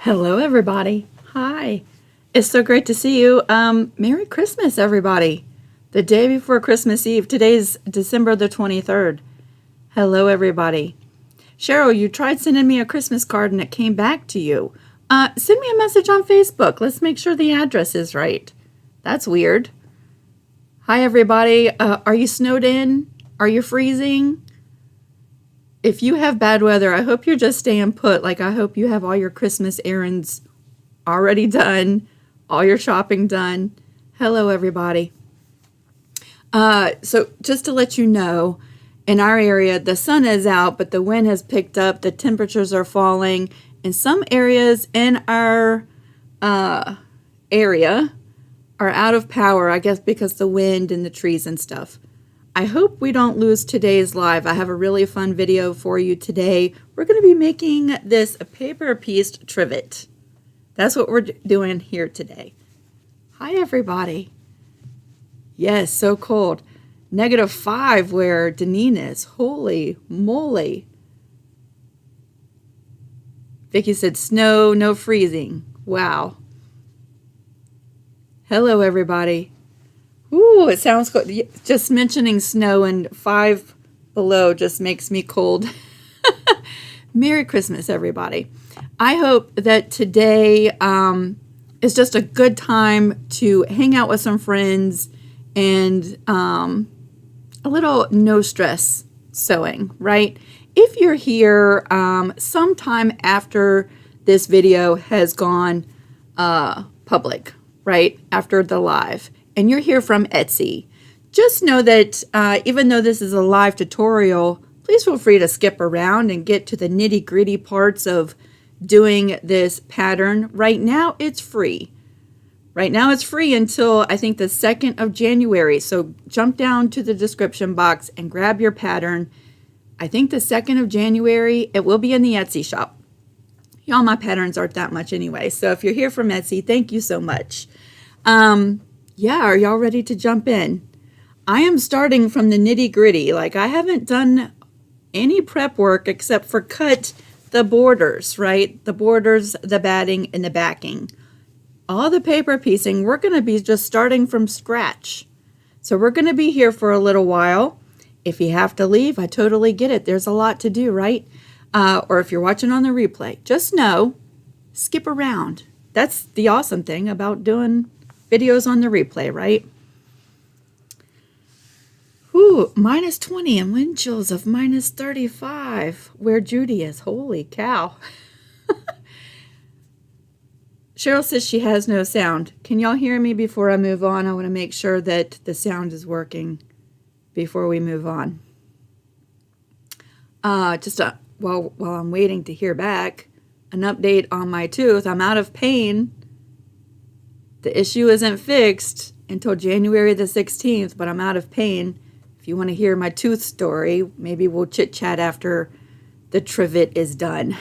Hello, everybody. Hi. It's so great to see you. Merry Christmas, everybody. The day before Christmas Eve. Today's December the 23rd. Hello, everybody. Cheryl, you tried sending me a Christmas card and it came back to you. Send me a message on Facebook. Let's make sure the address is right. That's weird. Hi, everybody. Are you snowed in? Are you freezing? If you have bad weather, I hope you're just staying put. Like, I hope you have all your Christmas errands already done, all your shopping done. Hello, everybody. So just to let you know, in our area, the sun is out, but the wind has picked up. The temperatures are falling. In some areas in our area are out of power, I guess because the wind and the trees and stuff. I hope we don't lose today's live. I have a really fun video for you today. We're going to be making this paper-pieced trivet. That's what we're doing here today. Hi, everybody. Yes, so cold. -5 where Deneen is. Holy moly. Vicky said snow, no freezing. Wow. Hello, everybody. Ooh, it sounds cold. Just mentioning snow and 5 below just makes me cold. Merry Christmas, everybody. I hope that today is just a good time to hang out with some friends and a little no stress sewing, right? If you're here sometime after this video has gone public, right? After the live. And you're here from Etsy, just know that even though this is a live tutorial, please feel free to skip around and get to the nitty-gritty parts of doing this pattern. Right now, it's free. Right now, it's free until, I think, the 2nd of January. So jump down to the description box and grab your pattern. I think the 2nd of January, it will be in the Etsy shop. Y'all, my patterns aren't that much anyway. So if you're here from Etsy, thank you so much. Yeah, are y'all ready to jump in? I am starting from the nitty-gritty. Like, I haven't done any prep work except for cut the borders, right? The borders, the batting, and the backing. All the paper piecing, we're going to be just starting from scratch. So we're going to be here for a little while. If you have to leave, I totally get it. There's a lot to do, right? Or if you're watching on the replay, just know, skip around. That's the awesome thing about doing videos on the replay, right? Ooh, -20 and wind chills of -35 where Judy is. Holy cow. Cheryl says she has no sound. Can y'all hear me before I move on? I want to make sure that the sound is working before we move on. While I'm waiting to hear back, an update on my tooth. I'm out of pain. The issue isn't fixed until January the 16th, but I'm out of pain. If you want to hear my tooth story, maybe we'll chit-chat after the trivet is done.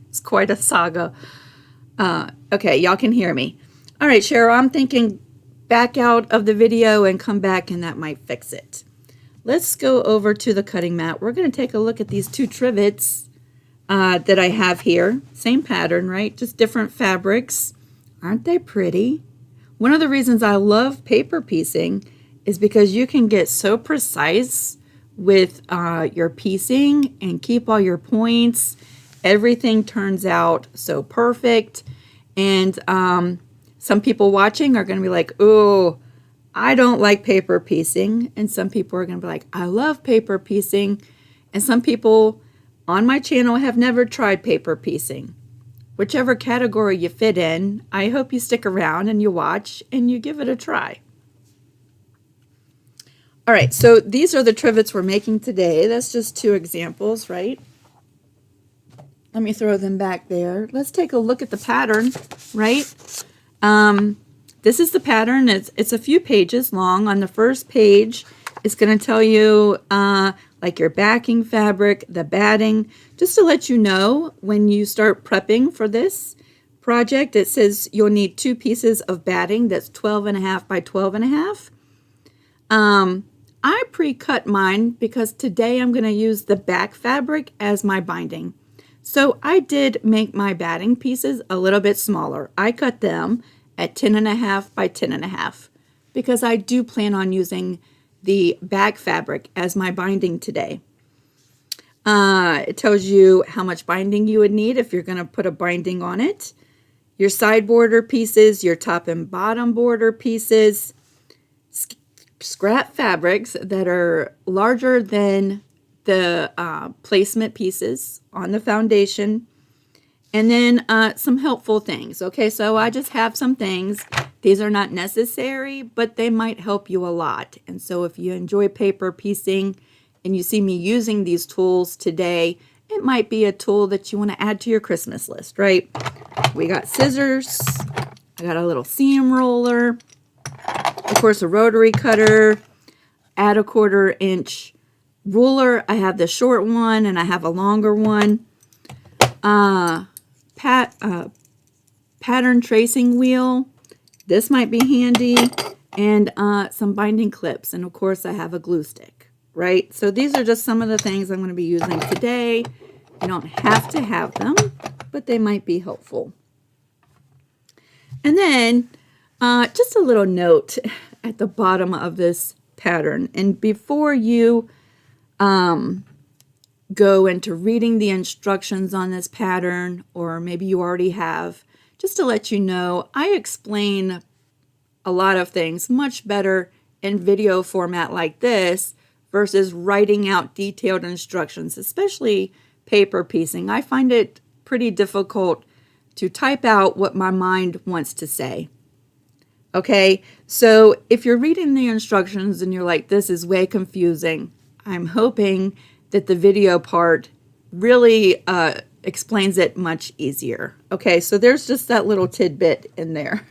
It's quite a saga. Okay, y'all can hear me. All right, Cheryl, I'm thinking back out of the video and come back, and that might fix it. Let's go over to the cutting mat. We're going to take a look at these 2 trivets that I have here. Same pattern, right? Just different fabrics. Aren't they pretty? One of the reasons I love paper piecing is because you can get so precise with your piecing and keep all your points. Everything turns out so perfect. And some people watching are going to be like, oh, I don't like paper piecing. And some people are going to be like, I love paper piecing. And some people on my channel have never tried paper piecing. Whichever category you fit in, I hope you stick around and you watch and you give it a try. All right, so these are the trivets we're making today. That's just 2 examples, right? Let me throw them back there. Let's take a look at the pattern, right? This is the pattern. It's a few pages long. On the first page, it's going to tell you like your backing fabric, the batting. Just to let you know, when you start prepping for this project, it says you'll need 2 pieces of batting that's 12.5 by 12.5. I pre-cut mine because today I'm going to use the back fabric as my binding. So I did make my batting pieces a little bit smaller. I cut them at 10.5 by 10.5 because I do plan on using the bag fabric as my binding today. It tells you how much binding you would need if you're going to put a binding on it. Your side border pieces, your top and bottom border pieces, scrap fabrics that are larger than the placement pieces on the foundation, and then some helpful things. Okay, so I just have some things. These are not necessary, but they might help you a lot. And so if you enjoy paper piecing and you see me using these tools today, it might be a tool that you want to add to your Christmas list, right? We got scissors. I got a little seam roller. Of course, a rotary cutter. Add a 1/4 inch ruler. I have the short one and I have a longer one. Pattern tracing wheel. This might be handy. And some binding clips. And of course, I have a glue stick, right? So these are just some of the things I'm going to be using today. You don't have to have them, but they might be helpful. And then just a little note at the bottom of this pattern. And before you go into reading the instructions on this pattern, or maybe you already have, just to let you know, I explain a lot of things much better in video format like this versus writing out detailed instructions, especially paper piecing. I find it pretty difficult to type out what my mind wants to say. Okay, so if you're reading the instructions and you're like, this is way confusing, I'm hoping that the video part really explains it much easier. Okay, so there's just that little tidbit in there.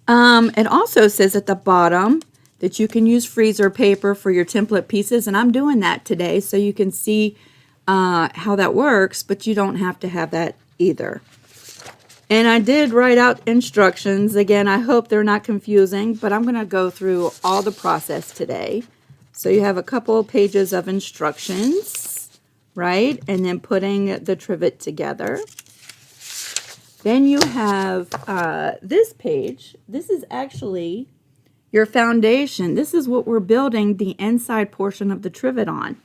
It also says at the bottom that you can use freezer paper for your template pieces, and I'm doing that today so you can see how that works, but you don't have to have that either. And I did write out instructions. Again, I hope they're not confusing, but I'm going to go through all the process today. So you have a couple of pages of instructions, right? And then putting the trivet together. Then you have this page. This is actually your foundation. This is what we're building the inside portion of the trivet on.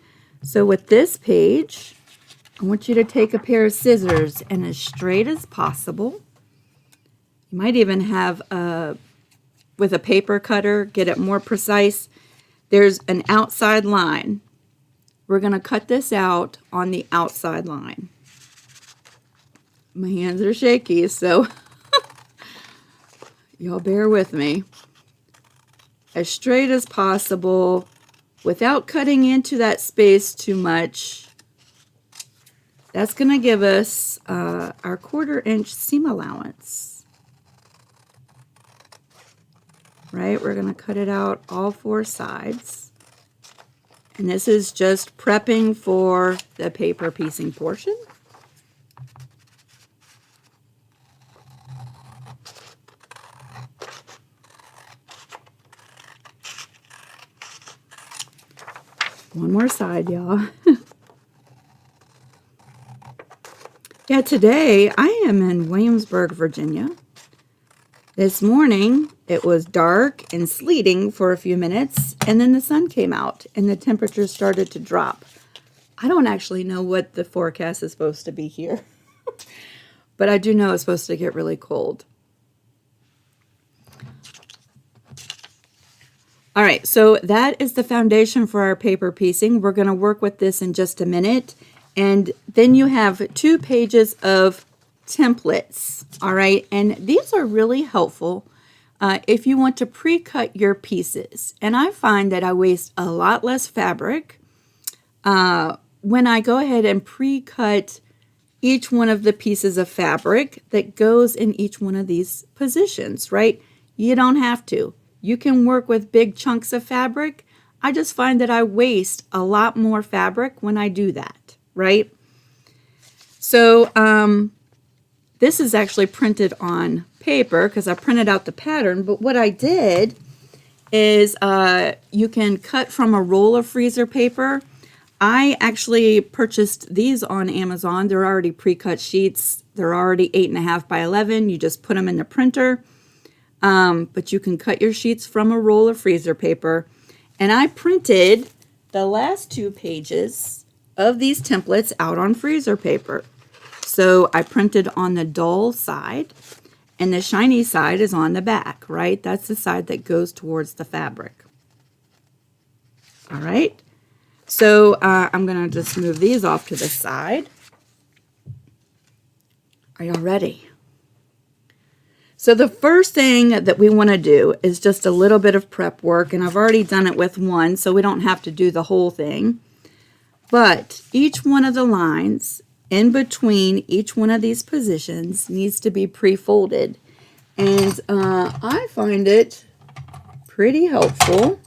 So with this page, I want you to take a pair of scissors and as straight as possible. You might even have with a paper cutter, get it more precise. There's an outside line. We're going to cut this out on the outside line. My hands are shaky, so y'all bear with me. As straight as possible without cutting into that space too much. That's going to give us our 1/4 inch seam allowance. Right, we're going to cut it out all 4 sides. And this is just prepping for the paper piecing portion. One more side, y'all. Yeah, today I am in Williamsburg, Virginia. This morning it was dark and sleeting for a few minutes, and then the sun came out and the temperature started to drop. I don't actually know what the forecast is supposed to be here, but I do know it's supposed to get really cold. All right, so that is the foundation for our paper piecing. We're going to work with this in just a minute. And then you have 2 pages of templates, all right? And these are really helpful if you want to pre-cut your pieces. And I find that I waste a lot less fabric when I go ahead and pre-cut each one of the pieces of fabric that goes in each one of these positions, right? You don't have to. You can work with big chunks of fabric. I just find that I waste a lot more fabric when I do that, right? So this is actually printed on paper because I printed out the pattern, but what I did is you can cut from a roll of freezer paper. I actually purchased these on Amazon. They're already pre-cut sheets. They're already 8.5 by 11. You just put them in the printer. But you can cut your sheets from a roll of freezer paper. And I printed the last 2 pages of these templates out on freezer paper. So I printed on the dull side, and the shiny side is on the back, right? That's the side that goes towards the fabric. All right. So I'm going to just move these off to the side. Are y'all ready? So the first thing that we want to do is just a little bit of prep work, and I've already done it with one, so we don't have to do the whole thing. But each one of the lines in between each one of these positions needs to be pre-folded. And I find it pretty helpful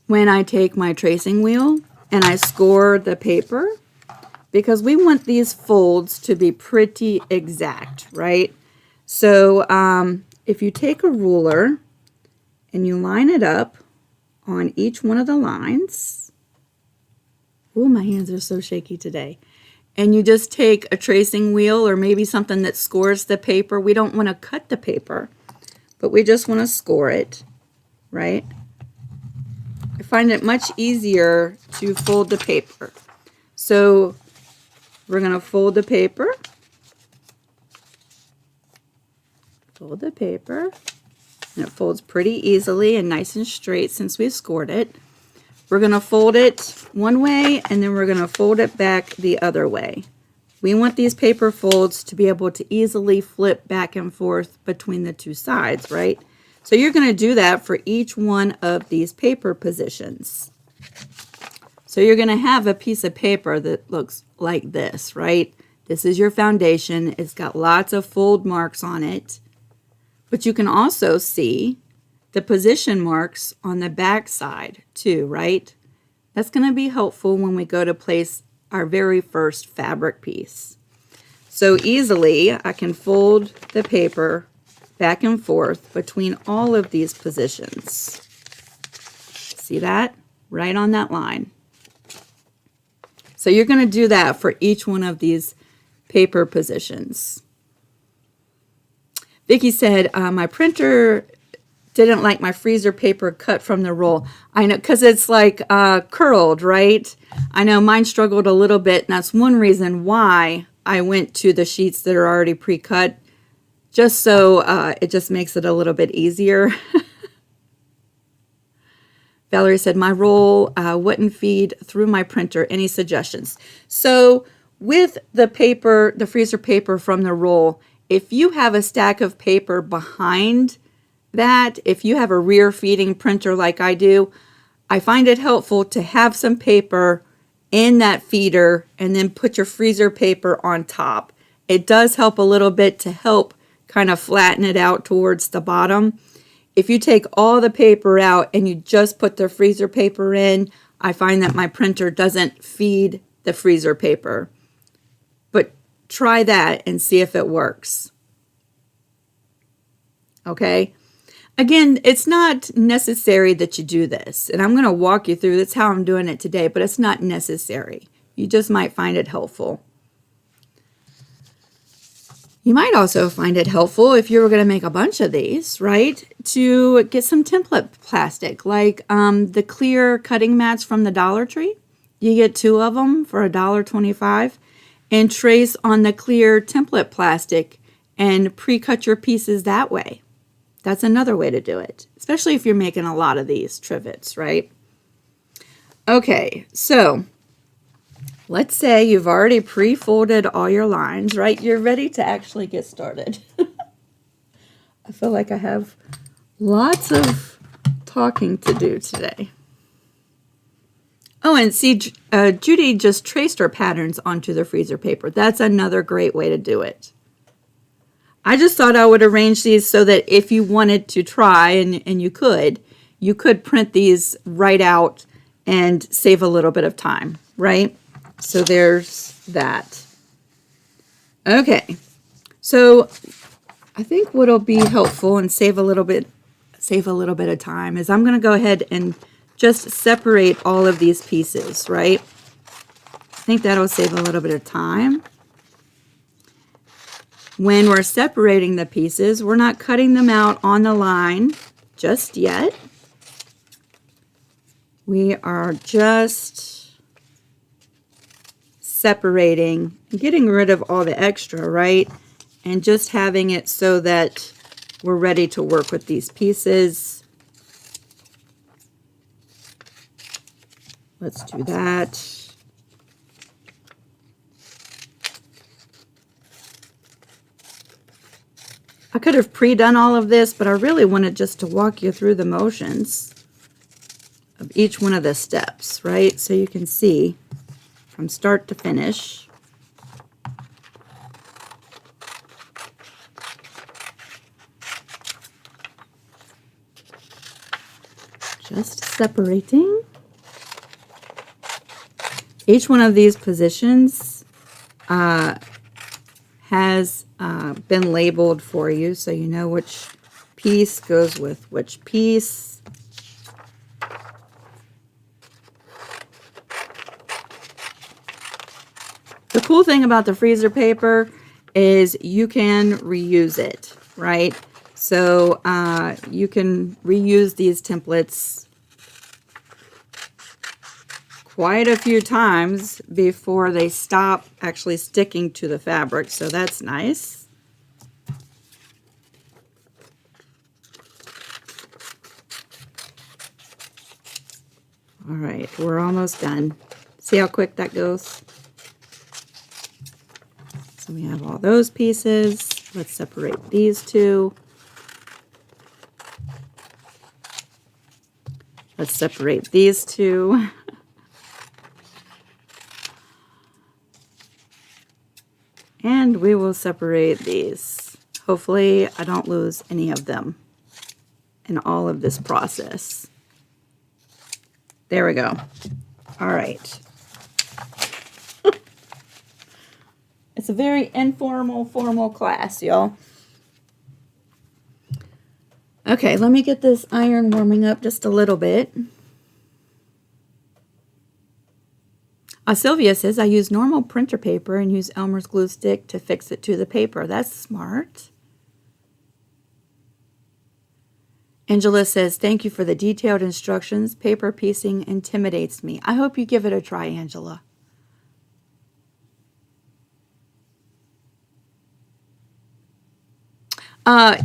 when I take my tracing wheel and I score the paper, because we want these folds to be pretty exact, right? So if you take a ruler and you line it up on each one of the lines, oh, my hands are so shaky today, and you just take a tracing wheel or maybe something that scores the paper. We don't want to cut the paper, but we just want to score it, right? I find it much easier to fold the paper. So we're going to fold the paper. Fold the paper. And it folds pretty easily and nice and straight since we scored it. We're going to fold it one way, and then we're going to fold it back the other way. We want these paper folds to be able to easily flip back and forth between the 2 sides, right? So you're going to do that for each one of these paper positions. So you're going to have a piece of paper that looks like this, right? This is your foundation. It's got lots of fold marks on it. But you can also see the position marks on the back side too, right? That's going to be helpful when we go to place our very first fabric piece. So easily I can fold the paper back and forth between all of these positions. See that? Right on that line. So you're going to do that for each one of these paper positions. Vicki said, my printer didn't like my freezer paper cut from the roll. I know, because it's like curled, right? I know mine struggled a little bit, and that's one reason why I went to the sheets that are already pre-cut, just so it just makes it a little bit easier. Valerie said, my roll wouldn't feed through my printer. Any suggestions? So with the paper, the freezer paper from the roll, if you have a stack of paper behind that, if you have a rear feeding printer like I do, I find it helpful to have some paper in that feeder and then put your freezer paper on top. It does help a little bit to help kind of flatten it out towards the bottom. If you take all the paper out and you just put the freezer paper in, I find that my printer doesn't feed the freezer paper. But try that and see if it works. Okay? Again, it's not necessary that you do this. And I'm going to walk you through, that's how I'm doing it today, but it's not necessary. You just might find it helpful. You might also find it helpful if you were going to make a bunch of these, right? To get some template plastic, like the clear cutting mats from the Dollar Tree. You get 2 of them for $1.25 and trace on the clear template plastic and pre-cut your pieces that way. That's another way to do it, especially if you're making a lot of these trivets, right? Okay, so let's say you've already pre-folded all your lines, right? You're ready to actually get started. I feel like I have lots of talking to do today. Oh, and see, Judy just traced her patterns onto the freezer paper. That's another great way to do it. I just thought I would arrange these so that if you wanted to try, and you could print these right out and save a little bit of time, right? So there's that. Okay, so I think what'll be helpful and save a little bit of time is I'm going to go ahead and just separate all of these pieces, right? I think that'll save a little bit of time. When we're separating the pieces, we're not cutting them out on the line just yet. We are just separating, getting rid of all the extra, right? And just having it so that we're ready to work with these pieces. Let's do that. I could have pre-done all of this, but I really wanted just to walk you through the motions of each one of the steps, right? So you can see from start to finish. Just separating. Each one of these positions has been labeled for you, so you know which piece goes with which piece. The cool thing about the freezer paper is you can reuse it, right? So you can reuse these templates quite a few times before they stop actually sticking to the fabric, so that's nice. All right, we're almost done. See how quick that goes? So we have all those pieces. Let's separate these two. Let's separate these two. And we will separate these. Hopefully I don't lose any of them in all of this process. There we go. All right. It's a very informal, formal class, y'all. Okay, let me get this iron warming up just a little bit. Sylvia says, I use normal printer paper and use Elmer's glue stick to fix it to the paper. That's smart. Angela says, thank you for the detailed instructions. Paper piecing intimidates me. I hope you give it a try, Angela.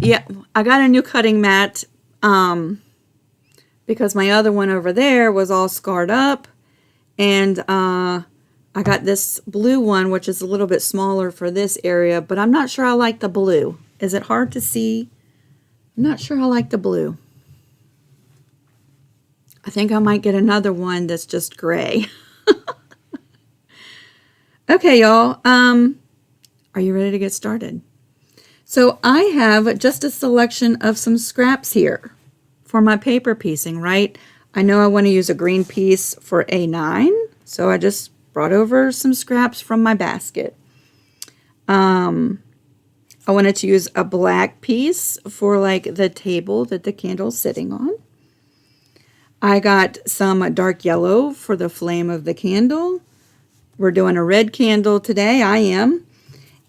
Yeah, I got a new cutting mat because my other one over there was all scarred up. And I got this blue one, which is a little bit smaller for this area, but I'm not sure I like the blue. Is it hard to see? I'm not sure I like the blue. I think I might get another one that's just gray. Okay, y'all. Are you ready to get started? So I have just a selection of some scraps here for my paper piecing, right? I know I want to use a green piece for A9, so I just brought over some scraps from my basket. I wanted to use a black piece for like the table that the candle's sitting on. I got some dark yellow for the flame of the candle. We're doing a red candle today, I am.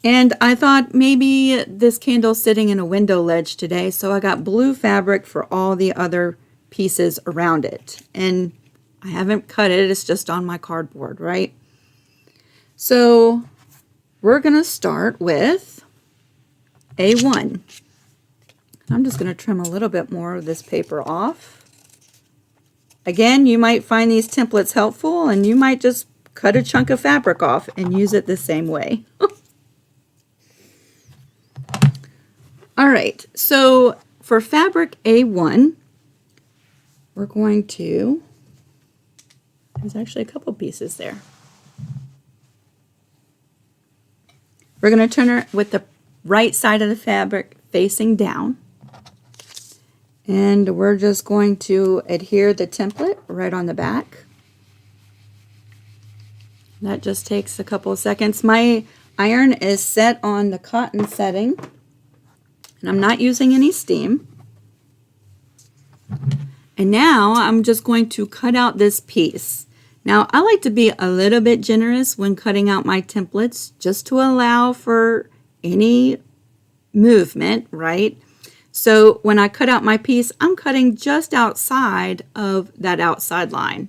And I thought maybe this candle's sitting in a window ledge today, so I got blue fabric for all the other pieces around it. And I haven't cut it, it's just on my cardboard, right? So we're going to start with A1. I'm just going to trim a little bit more of this paper off. Again, you might find these templates helpful, and you might just cut a chunk of fabric off and use it the same way. All right, so for fabric A1, we're going to, there's actually a couple pieces there. We're going to turn her with the right side of the fabric facing down. And we're just going to adhere the template right on the back. That just takes a couple of seconds. My iron is set on the cotton setting, and I'm not using any steam. And now I'm just going to cut out this piece. Now I like to be a little bit generous when cutting out my templates just to allow for any movement, right? So when I cut out my piece, I'm cutting just outside of that outside line.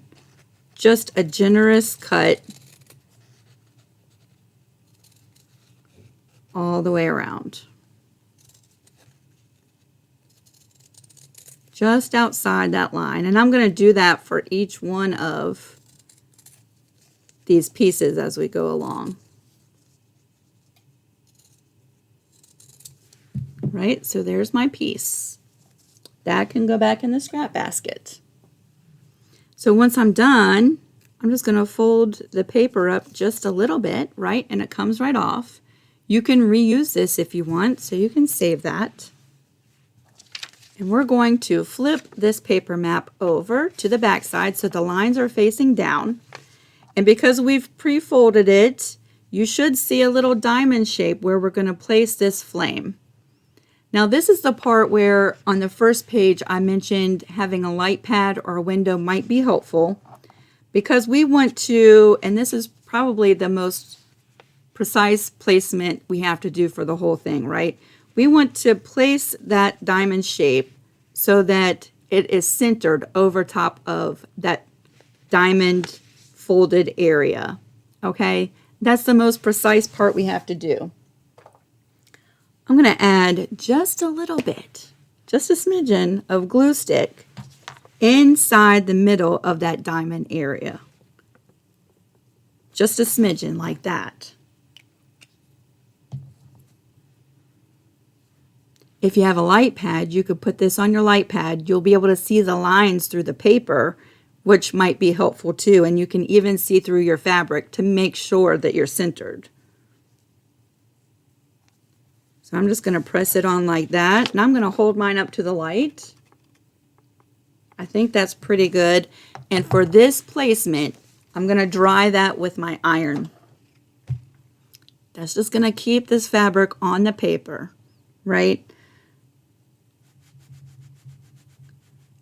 Just a generous cut all the way around. Just outside that line. And I'm going to do that for each one of these pieces as we go along. Right, so there's my piece. That can go back in the scrap basket. So once I'm done, I'm just going to fold the paper up just a little bit, right? And it comes right off. You can reuse this if you want, so you can save that. And we're going to flip this paper map over to the back side so the lines are facing down. And because we've pre-folded it, you should see a little diamond shape where we're going to place this flame. Now this is the part where on the first page I mentioned having a light pad or a window might be helpful, because we want to, and this is probably the most precise placement we have to do for the whole thing, right? We want to place that diamond shape so that it is centered over top of that diamond folded area, okay? That's the most precise part we have to do. I'm going to add just a little bit, just a smidgen of glue stick inside the middle of that diamond area. Just a smidgen like that. If you have a light pad, you could put this on your light pad. You'll be able to see the lines through the paper, which might be helpful too. And you can even see through your fabric to make sure that you're centered. So I'm just going to press it on like that, and I'm going to hold mine up to the light. I think that's pretty good. And for this placement, I'm going to dry that with my iron. That's just going to keep this fabric on the paper, right?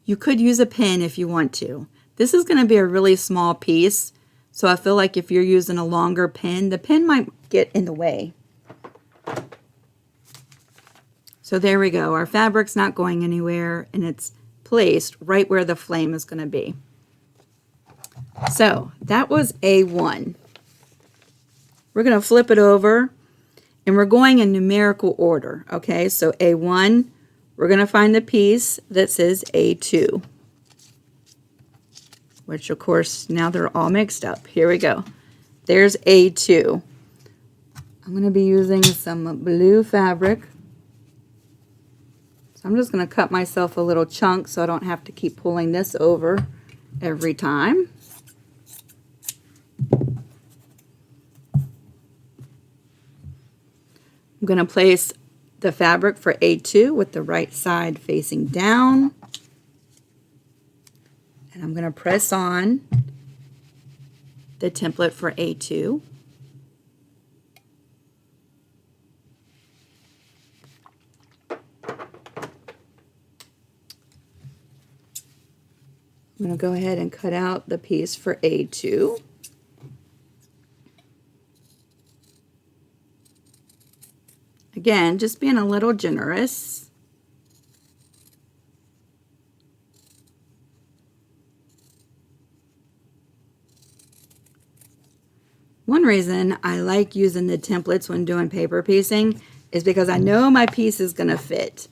You could use a pen if you want to. This is going to be a really small piece, so I feel like if you're using a longer pen, the pen might get in the way. So there we go. Our fabric's not going anywhere, and it's placed right where the flame is going to be. So that was A1. We're going to flip it over, and we're going in numerical order. Okay, so A1, we're going to find the piece that says A2, which of course now they're all mixed up. Here we go. There's A2. I'm going to be using some blue fabric. So I'm just going to cut myself a little chunk so I don't have to keep pulling this over every time. I'm going to place the fabric for A2 with the right side facing down. And I'm going to press on the template for A2. I'm going to go ahead and cut out the piece for A2. Again, just being a little generous. One reason I like using the templates when doing paper piecing is because I know my piece is going to fit.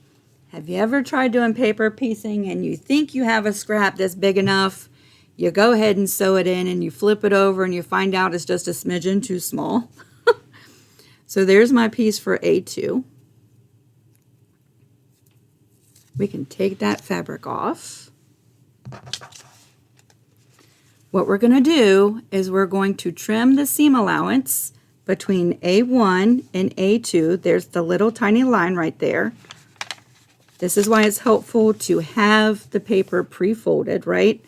Have you ever tried doing paper piecing and you think you have a scrap that's big enough? You go ahead and sew it in and you flip it over and you find out it's just a smidgen too small. So there's my piece for A2. We can take that fabric off. What we're going to do is we're going to trim the seam allowance between A1 and A2. There's the little tiny line right there. This is why it's helpful to have the paper pre-folded, right?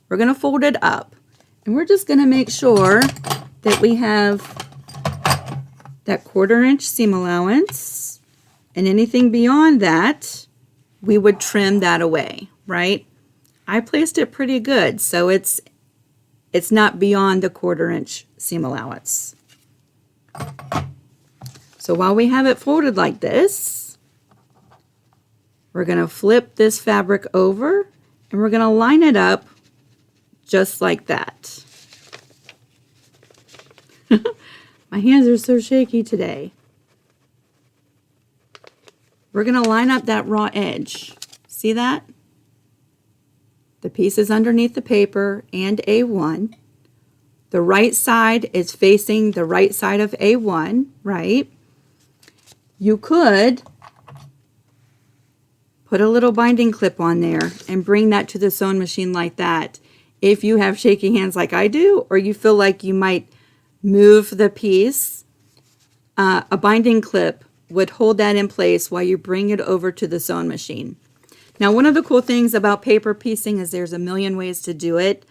We're going to fold it up, and we're just going to make sure that we have that 1/4 inch seam allowance, and anything beyond that, we would trim that away, right? I placed it pretty good, so it's not beyond the 1/4 inch seam allowance. So while we have it folded like this, we're going to flip this fabric over and we're going to line it up just like that. My hands are so shaky today. We're going to line up that raw edge. See that? The piece is underneath the paper and A1. The right side is facing the right side of A1, right? You could put a little binding clip on there and bring that to the sewing machine like that. If you have shaky hands like I do, or you feel like you might move the piece, a binding clip would hold that in place while you bring it over to the sewing machine. Now, one of the cool things about paper piecing is there's a million ways to do it.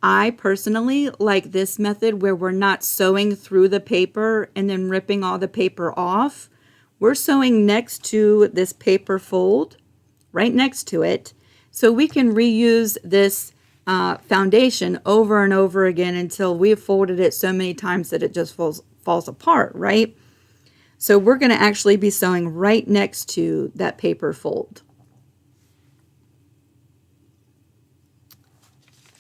I personally like this method where we're not sewing through the paper and then ripping all the paper off. We're sewing next to this paper fold, right next to it, so we can reuse this foundation over and over again until we've folded it so many times that it just falls apart, right? So we're going to actually be sewing right next to that paper fold.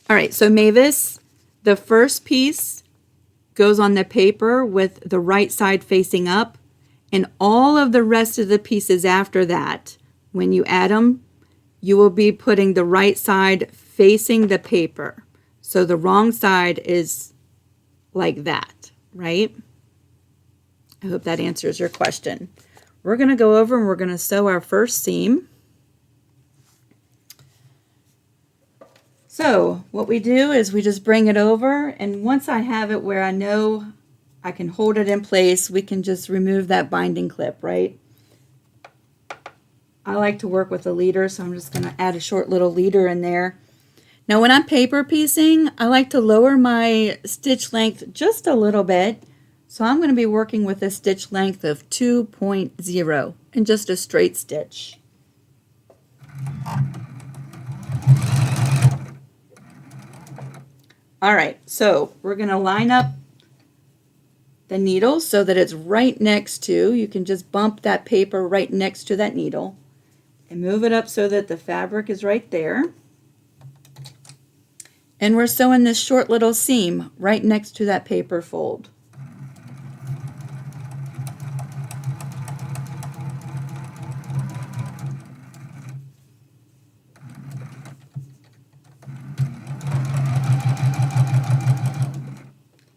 All right, so Mavis, the first piece goes on the paper with the right side facing up, and all of the rest of the pieces after that, when you add them, you will be putting the right side facing the paper. So the wrong side is like that, right? I hope that answers your question. We're going to go over and we're going to sew our first seam. So what we do is we just bring it over, and once I have it where I know I can hold it in place, we can just remove that binding clip, right? I like to work with a leader, so I'm just going to add a short little leader in there. Now when I'm paper piecing, I like to lower my stitch length just a little bit. So I'm going to be working with a stitch length of 2.0 and just a straight stitch. All right, so we're going to line up the needle so that it's right next to, you can just bump that paper right next to that needle and move it up so that the fabric is right there. And we're sewing this short little seam right next to that paper fold.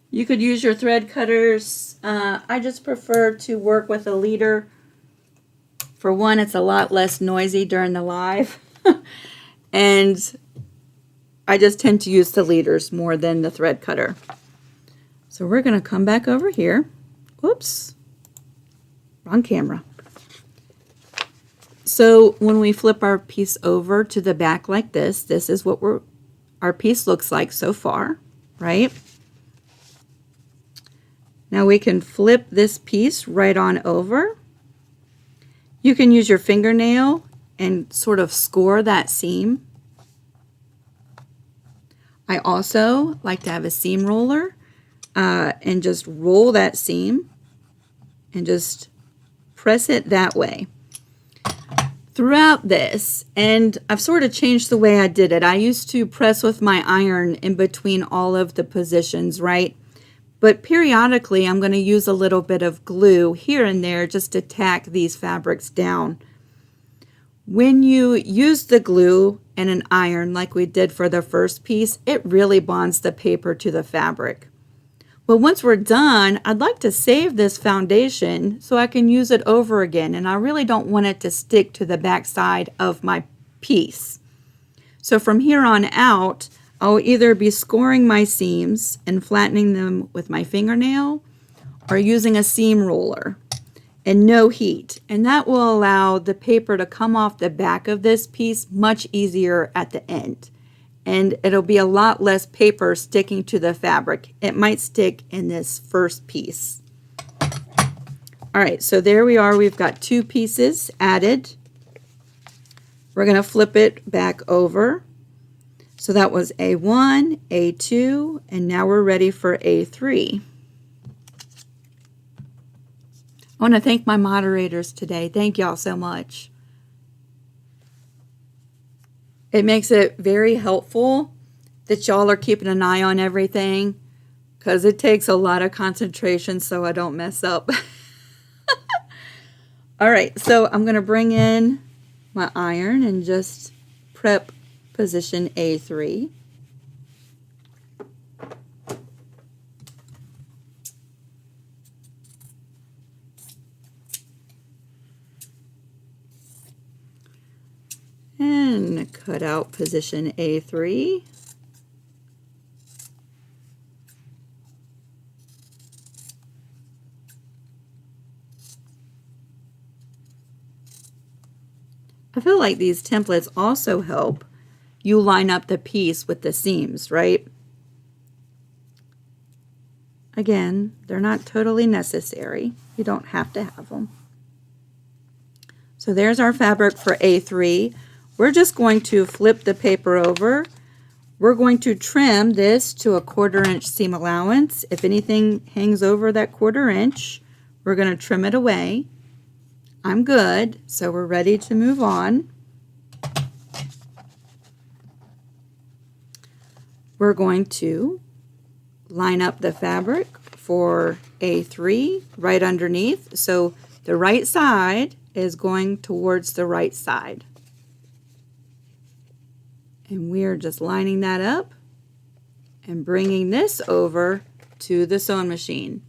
You could use your thread cutters. I just prefer to work with a leader. For one, it's a lot less noisy during the live. And I just tend to use the leaders more than the thread cutter. So we're going to come back over here. Whoops. Wrong camera. So when we flip our piece over to the back like this is what our piece looks like so far, right? Now we can flip this piece right on over. You can use your fingernail and sort of score that seam. I also like to have a seam roller and just roll that seam and just press it that way. Throughout this, and I've sort of changed the way I did it. I used to press with my iron in between all of the positions, right? But periodically, I'm going to use a little bit of glue here and there just to tack these fabrics down. When you use the glue and an iron like we did for the first piece, it really bonds the paper to the fabric. But once we're done, I'd like to save this foundation so I can use it over again, and I really don't want it to stick to the back side of my piece. So from here on out, I'll either be scoring my seams and flattening them with my fingernail or using a seam roller and no heat. And that will allow the paper to come off the back of this piece much easier at the end. And it'll be a lot less paper sticking to the fabric. It might stick in this first piece. All right, so there we are. We've got 2 pieces added. We're going to flip it back over. So that was A1, A2, and now we're ready for A3. I want to thank my moderators today. Thank y'all so much. It makes it very helpful that y'all are keeping an eye on everything, because it takes a lot of concentration so I don't mess up. All right, so I'm going to bring in my iron and just prep position A3. And cut out position A3. I feel like these templates also help you line up the piece with the seams, right? Again, they're not totally necessary. You don't have to have them. So there's our fabric for A3. We're just going to flip the paper over. We're going to trim this to a 1/4 inch seam allowance. If anything hangs over that 1/4 inch, we're going to trim it away. I'm good, so we're ready to move on. We're going to line up the fabric for A3 right underneath. So the right side is going towards the right side. And we're just lining that up and bringing this over to the sewing machine.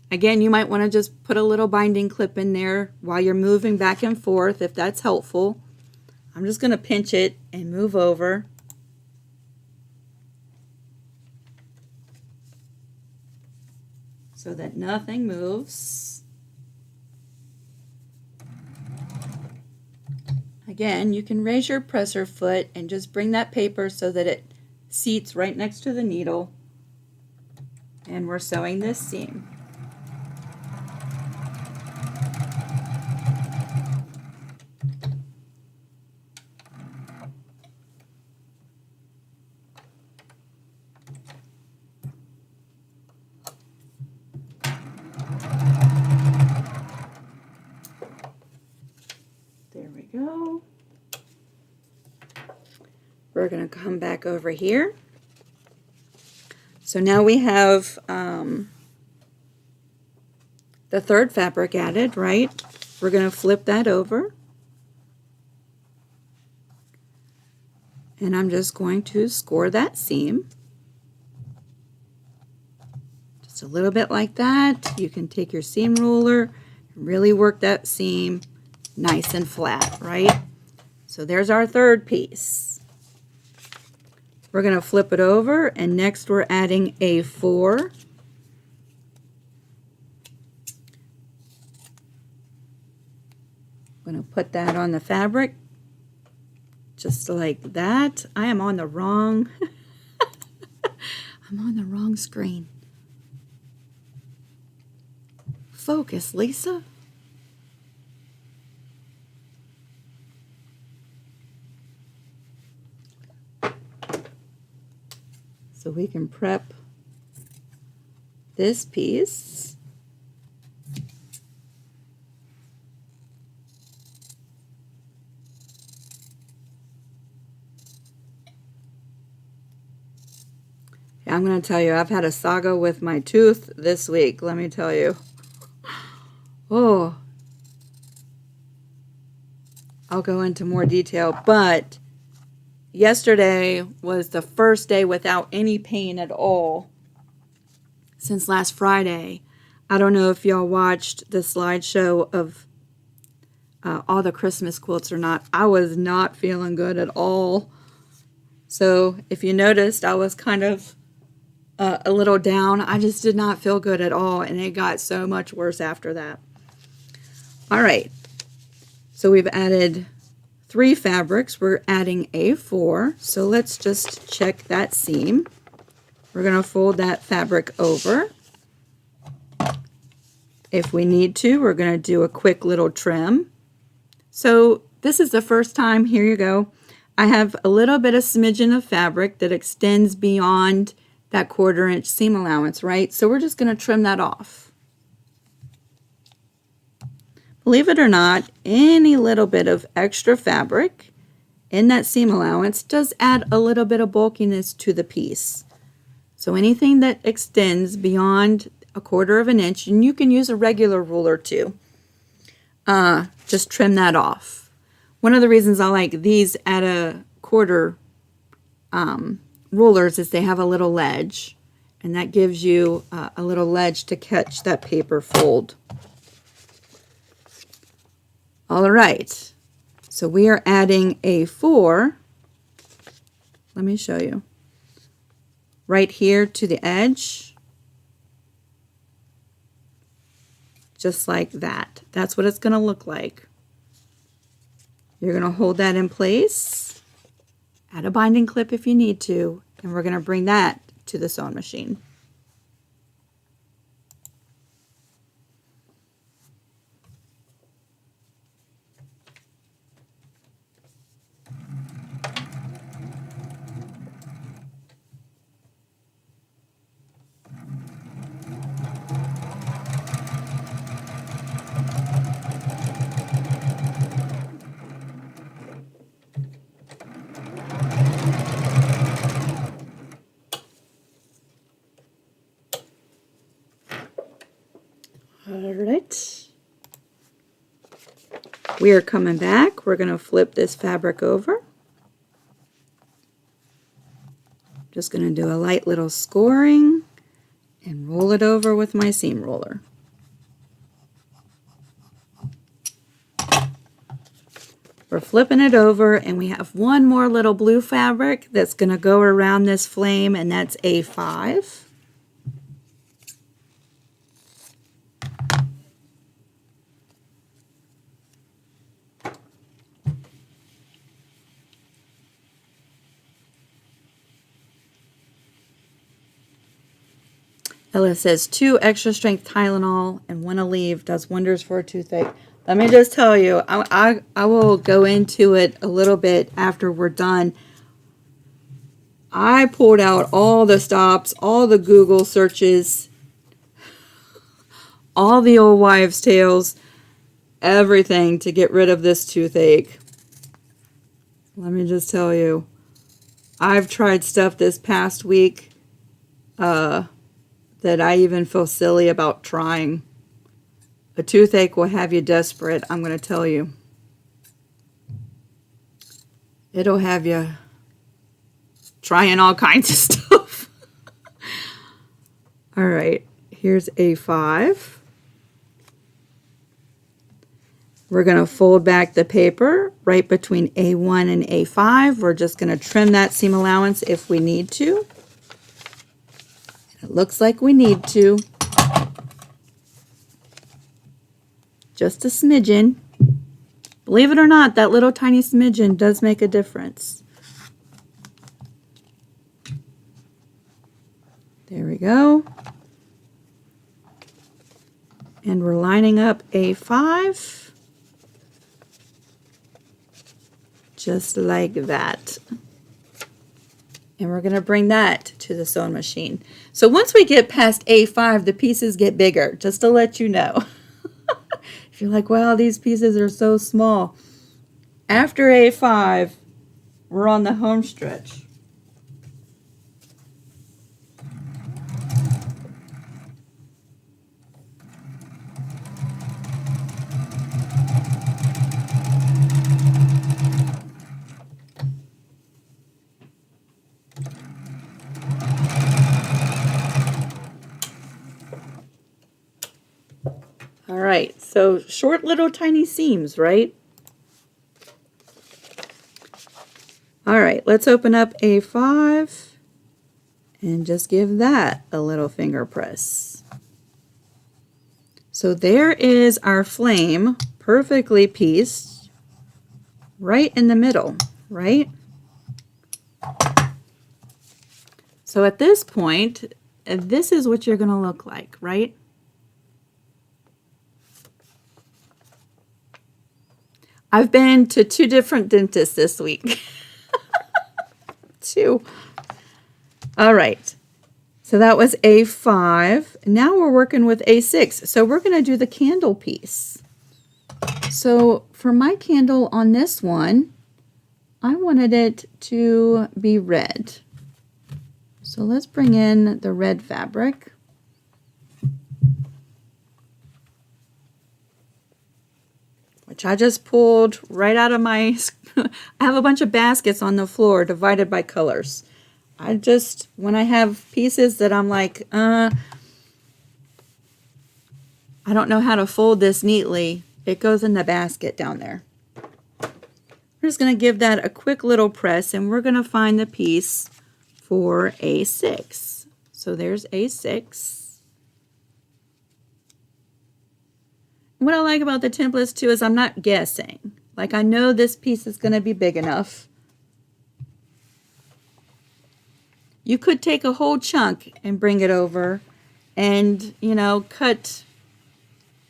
Again, you might want to just put a little binding clip in there while you're moving back and forth if that's helpful. I'm just going to pinch it and move over. So that nothing moves. Again, you can raise your presser foot and just bring that paper so that it seats right next to the needle. And we're sewing this seam. Go. We're going to come back over here. So now we have the third fabric added, right? We're going to flip that over. And I'm just going to score that seam. Just a little bit like that. You can take your seam ruler and really work that seam nice and flat, right? So there's our third piece. We're going to flip it over, and next we're adding A4. I'm going to put that on the fabric just like that. I am on the wrong I'm on the wrong screen. Focus, Lisa. So we can prep this piece. Yeah, I'm going to tell you, I've had a saga with my tooth this week, let me tell you. Oh, I'll go into more detail, but yesterday was the first day without any pain at all since last Friday. I don't know if y'all watched the slideshow of all the Christmas quilts or not. I was not feeling good at all. So if you noticed, I was kind of a little down. I just did not feel good at all, and it got so much worse after that. All right, so we've added 3 fabrics. We're adding A4, so let's just check that seam. We're going to fold that fabric over. If we need to, we're going to do a quick little trim. So this is the first time, here you go, I have a little bit of smidgen of fabric that extends beyond that 1/4 inch seam allowance, right? So we're just going to trim that off. Believe it or not, any little bit of extra fabric in that seam allowance does add a little bit of bulkiness to the piece. So anything that extends beyond a 1/4 inch, and you can use a regular ruler too, just trim that off. One of the reasons I like these at a 1/4 rulers is they have a little ledge, and that gives you a little ledge to catch that paper fold. All right, so we are adding a 4. Let me show you. Right here to the edge, just like that. That's what it's going to look like. You're going to hold that in place, add a binding clip if you need to, and we're going to bring that to the sewing machine. All right, we are coming back. We're going to flip this fabric over. Just going to do a light little scoring and roll it over with my seam roller. We're flipping it over, and we have one more little blue fabric that's going to go around this flame, and that's A5. Ella says 2 extra strength Tylenol and 1 Aleve does wonders for a toothache. Let me just tell you, I will go into it a little bit after we're done. I pulled out all the stops, all the Google searches, all the old wives' tales, everything to get rid of this toothache. Let me just tell you, I've tried stuff this past week that I even feel silly about trying. A toothache will have you desperate, I'm going to tell you. It'll have you trying all kinds of stuff. All right, here's A5. We're going to fold back the paper right between A1 and A5. We're just going to trim that seam allowance if we need to. It looks like we need to. Just a smidgen. Believe it or not, that little tiny smidgen does make a difference. There we go. And we're lining up A5. Just like that. And we're going to bring that to the sewing machine. So once we get past A5, the pieces get bigger, just to let you know. If you're like, wow, these pieces are so small. After A5, we're on the home stretch. All right, so short little tiny seams, right? All right, let's open up A5 and just give that a little finger press. So there is our flame perfectly pieced right in the middle, right? So at this point, this is what you're going to look like, right? I've been to 2 different dentists this week. too. All right. So that was A5. Now we're working with A6. So we're going to do the candle piece. So for my candle on this one, I wanted it to be red. So let's bring in the red fabric. Which I just pulled right out of my, I have a bunch of baskets on the floor divided by colors. I just, when I have pieces that I'm like, I don't know how to fold this neatly, it goes in the basket down there. We're just going to give that a quick little press, and we're going to find the piece for A6. So there's A6. What I like about the templates too is I'm not guessing. Like, I know this piece is going to be big enough. You could take a whole chunk and bring it over and, you know, cut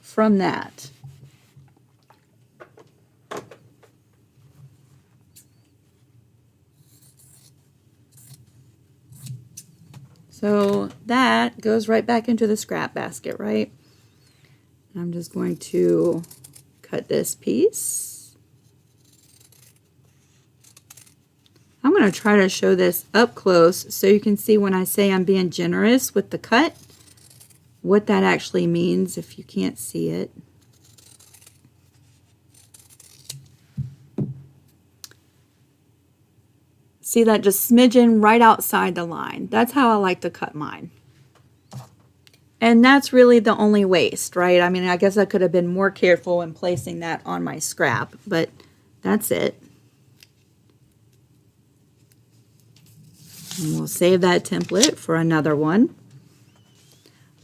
from that. So that goes right back into the scrap basket, right? I'm just going to cut this piece. I'm going to try to show this up close so you can see when I say I'm being generous with the cut, what that actually means if you can't see it. See that just smidgen right outside the line. That's how I like to cut mine. And that's really the only waste, right? I mean, I guess I could have been more careful in placing that on my scrap, but that's it. And we'll save that template for another one.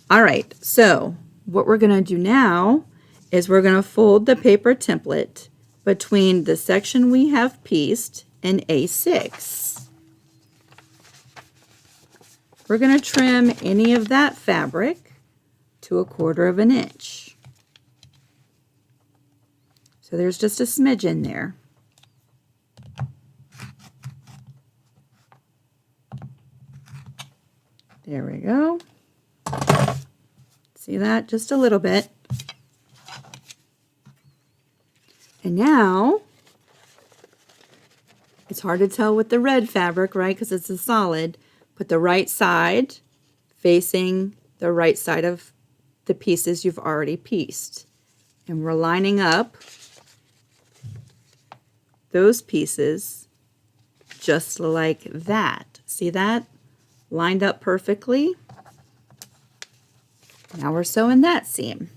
All right, so what we're gonna do now is we're gonna fold the paper template between the section we have pieced and A6. We're going to trim any of that fabric to 1/4 of an inch. So there's just a smidgen there. There we go. See that? Just a little bit. And now, it's hard to tell with the red fabric, right? Because it's a solid. Put the right side facing the right side of the pieces you've already pieced. And we're lining up those pieces just like that. See that? Lined up perfectly. Now we're sewing that seam.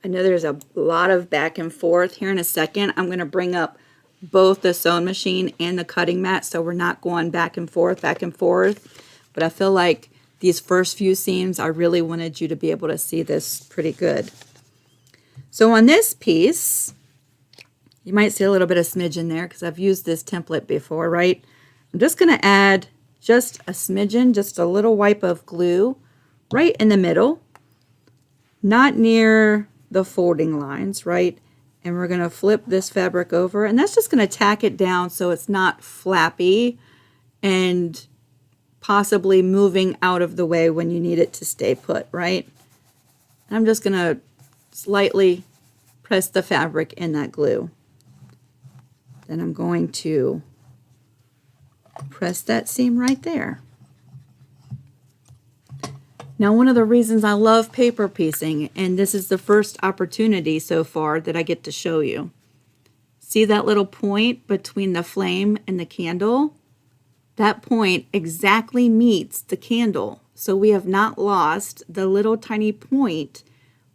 I know there's a lot of back and forth. Here in a second, I'm going to bring up both the sewing machine and the cutting mat so we're not going back and forth. But I feel like these first few seams, I really wanted you to be able to see this pretty good. So on this piece, you might see a little bit of smidgen there because I've used this template before, right? I'm just going to add just a smidgen, just a little wipe of glue right in the middle, not near the folding lines, right? And we're going to flip this fabric over, and that's just going to tack it down so it's not flappy and possibly moving out of the way when you need it to stay put, right? I'm just going to slightly press the fabric in that glue. Then I'm going to press that seam right there. Now, one of the reasons I love paper piecing, and this is the first opportunity so far that I get to show you. See that little point between the flame and the candle? That point exactly meets the candle. So we have not lost the little tiny point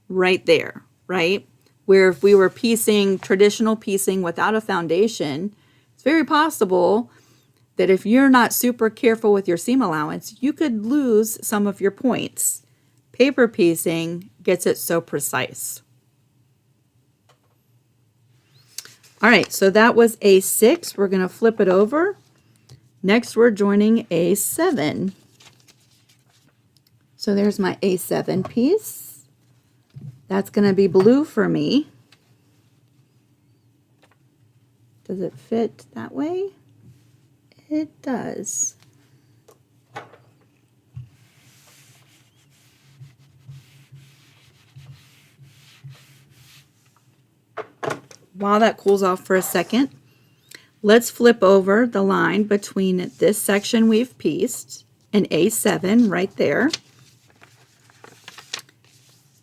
right there, right? Where if we were piecing, traditional piecing without a foundation, it's very possible that if you're not super careful with your seam allowance, you could lose some of your points. Paper piecing gets it so precise. All right, so that was A6. We're going to flip it over. Next, we're joining A7. So there's my A7 piece. That's going to be blue for me. Does it fit that way? It does. While that cools off for a second, let's flip over the line between this section we've pieced and A7 right there.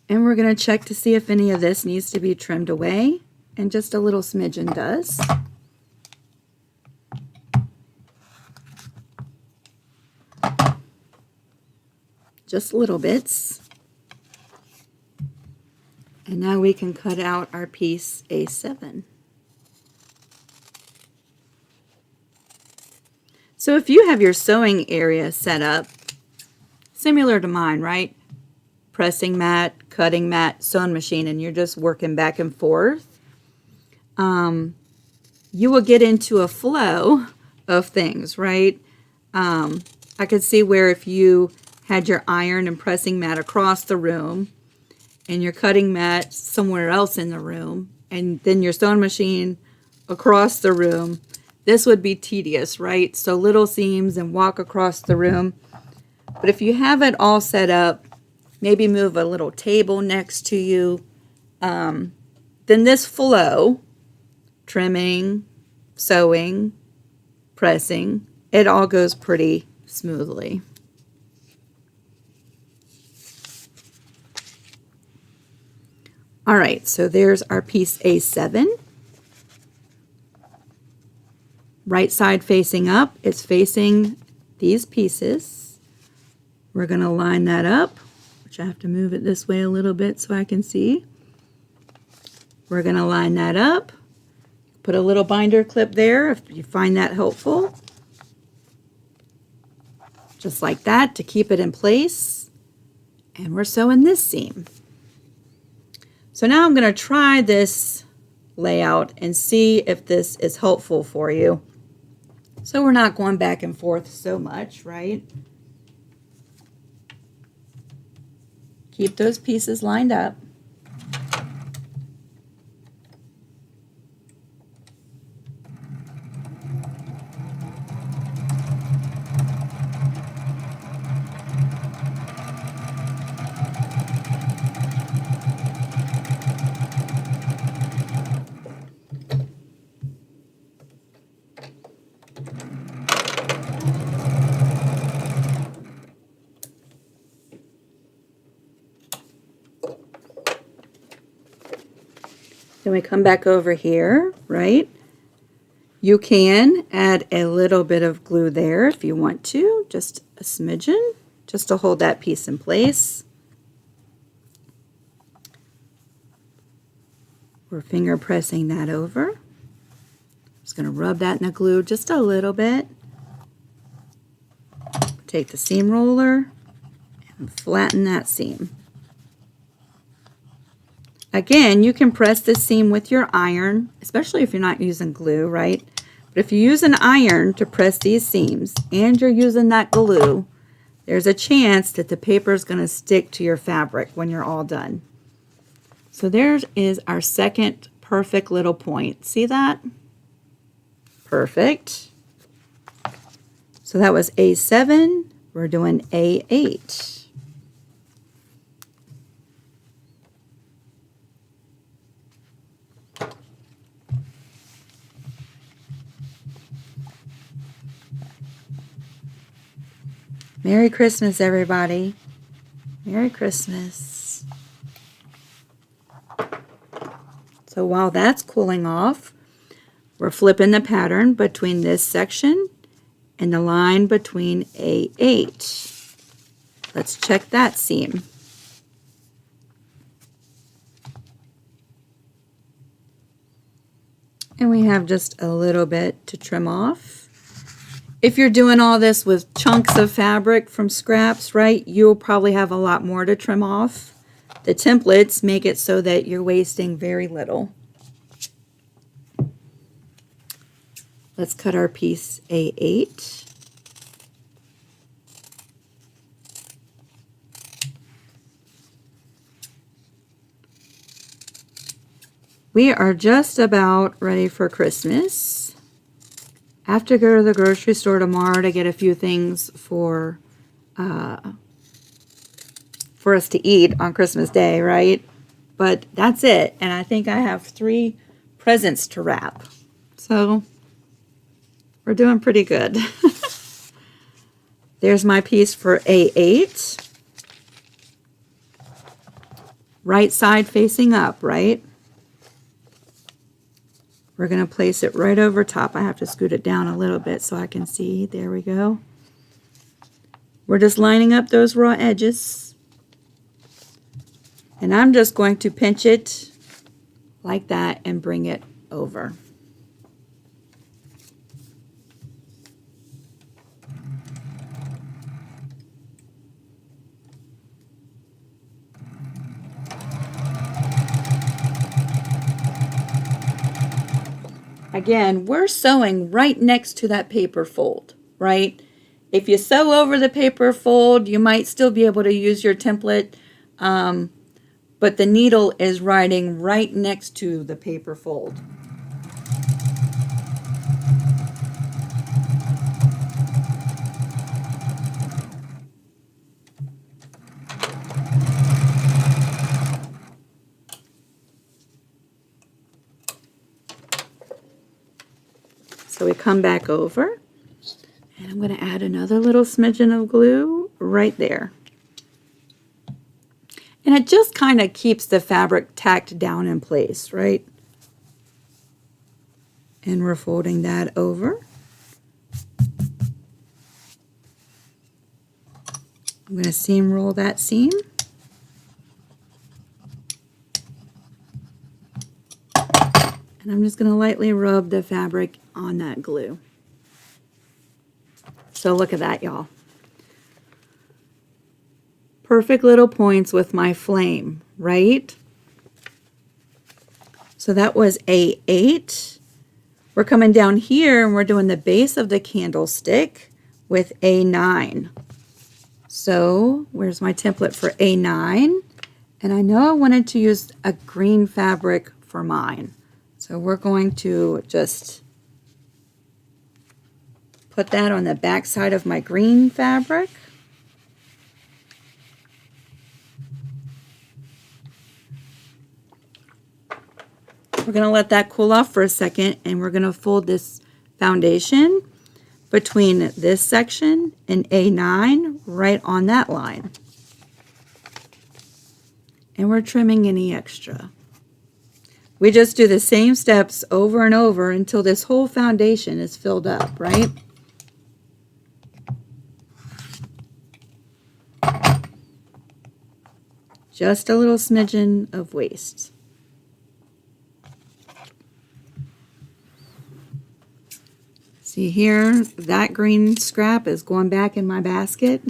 And we're going to check to see if any of this needs to be trimmed away, and just a little smidgen does. Just little bits. And now we can cut out our piece A7. So if you have your sewing area set up, similar to mine, right? Pressing mat, cutting mat, sewing machine, and you're just working back and forth, you will get into a flow of things, right? I could see where if you had your iron and pressing mat across the room and your cutting mat somewhere else in the room and then your sewing machine across the room, this would be tedious, right? So little seams and walk across the room. But if you have it all set up, maybe move a little table next to you, then this flow, trimming, sewing, pressing, it all goes pretty smoothly. All right, so there's our piece A7. Right side facing up, it's facing these pieces. We're going to line that up, which I have to move it this way a little bit so I can see. We're going to line that up. Put a little binder clip there if you find that helpful. Just like that to keep it in place. And we're sewing this seam. So now I'm going to try this layout and see if this is helpful for you. So we're not going back and forth so much, right? Keep those pieces lined up. Then we come back over here, right? You can add a little bit of glue there if you want to, just a smidgen, just to hold that piece in place. We're finger pressing that over. Just going to rub that in the glue just a little bit. Take the seam roller and flatten that seam. Again, you can press this seam with your iron, especially if you're not using glue, right? But if you use an iron to press these seams and you're using that glue, there's a chance that the paper is going to stick to your fabric when you're all done. So there is our second perfect little point. See that? Perfect. So that was A7. We're doing A8. Merry Christmas, everybody. Merry Christmas. So while that's cooling off, we're flipping the pattern between this section and the line between A8. Let's check that seam. And we have just a little bit to trim off. If you're doing all this with chunks of fabric from scraps, right, you'll probably have a lot more to trim off. The templates make it so that you're wasting very little. Let's cut our piece A8. We are just about ready for Christmas. I have to go to the grocery store tomorrow to get a few things for us to eat on Christmas Day, right? But that's it. And I think I have 3 presents to wrap. So we're doing pretty good. There's my piece for A8. Right side facing up, right? We're going to place it right over top. I have to scoot it down a little bit so I can see. There we go. We're just lining up those raw edges. And I'm just going to pinch it like that and bring it over. Again, we're sewing right next to that paper fold, right? If you sew over the paper fold, you might still be able to use your template, but the needle is riding right next to the paper fold. So we come back over, and I'm going to add another little smidgen of glue right there. And it just kind of keeps the fabric tacked down in place, right? And we're folding that over. I'm going to seam roll that seam. And I'm just going to lightly rub the fabric on that glue. So look at that, y'all. Perfect little points with my flame, right? So that was A8. We're coming down here and we're doing the base of the candlestick with A9. So where's my template for A9? And I know I wanted to use a green fabric for mine. So we're going to just put that on the back side of my green fabric. We're going to let that cool off for a second, and we're going to fold this foundation between this section and A9 right on that line. And we're trimming any extra. We just do the same steps over and over until this whole foundation is filled up, right? Just a little smidgen of waste. See here, that green scrap is going back in my basket.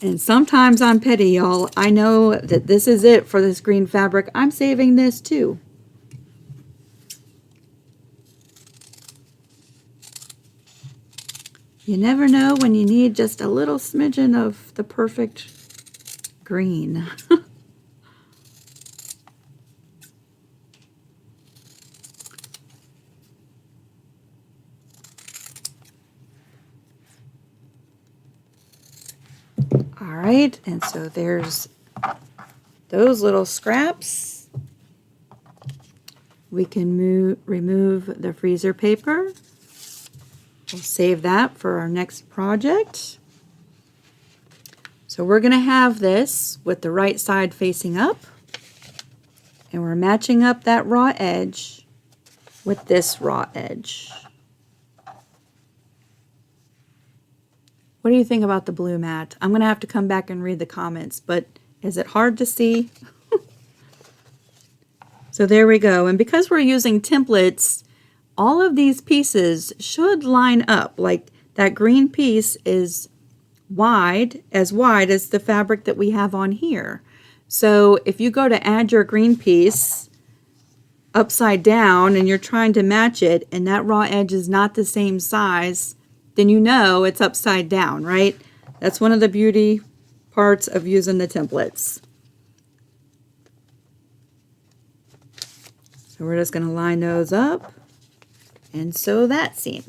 And sometimes I'm petty, y'all. I know that this is it for this green fabric. I'm saving this too. You never know when you need just a little smidgen of the perfect green. All right, and so there's those little scraps. We can remove the freezer paper. We'll save that for our next project. So we're going to have this with the right side facing up, and we're matching up that raw edge with this raw edge. What do you think about the blue mat? I'm going to have to come back and read the comments, but is it hard to see? So there we go. And because we're using templates, all of these pieces should line up. Like that green piece is wide as the fabric that we have on here. So if you go to add your green piece upside down and you're trying to match it and that raw edge is not the same size, then you know it's upside down, right? That's one of the beauty parts of using the templates. So we're just going to line those up and sew that seam.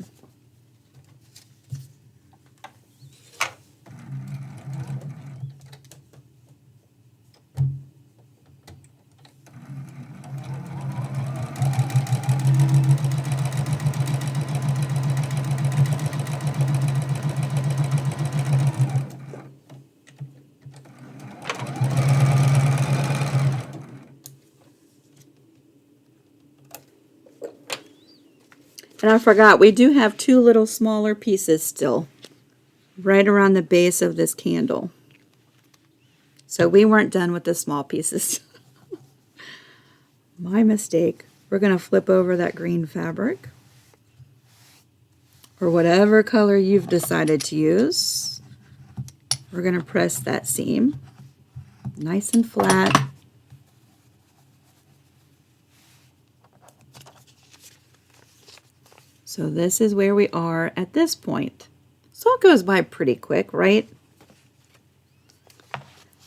And I forgot, we do have two little smaller pieces still, right around the base of this candle. So we weren't done with the small pieces. My mistake. We're going to flip over that green fabric, or whatever color you've decided to use. We're going to press that seam nice and flat. So this is where we are at this point. So it goes by pretty quick, right?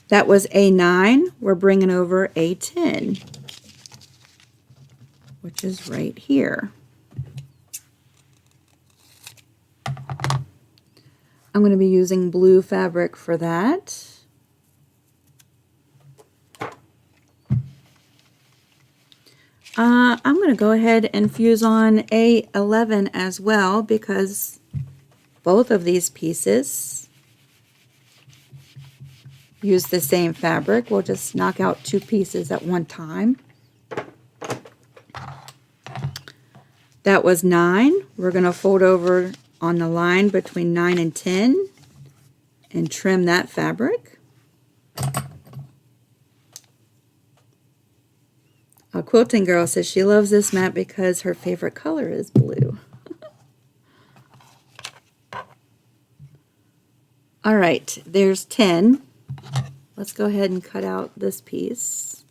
That was A9. We're bringing over A10, which is right here. I'm going to be using blue fabric for that. I'm going to go ahead and fuse on A11 as well, because both of these pieces use the same fabric. We'll just knock out two pieces at one time. That was 9. We're going to fold over on the line between 9 and 10 and trim that fabric. A quilting girl says she loves this mat because her favorite color is blue. All right, there's 10. Let's go ahead and cut out this piece.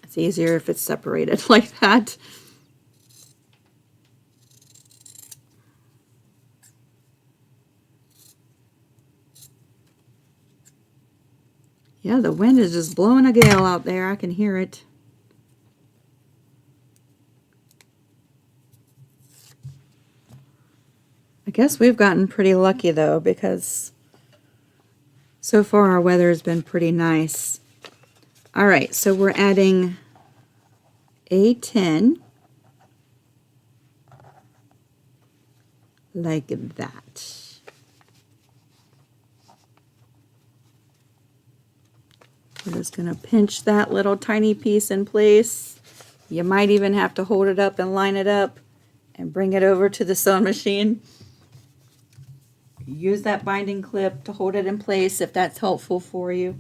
It's easier if it's separated like that. Yeah, the wind is just blowing a gale out there. I can hear it. I guess we've gotten pretty lucky though, because so far our weather has been pretty nice. All right, so we're adding A10 like that. We're just going to pinch that little tiny piece in place. You might even have to hold it up and line it up and bring it over to the sewing machine. Use that binding clip to hold it in place if that's helpful for you.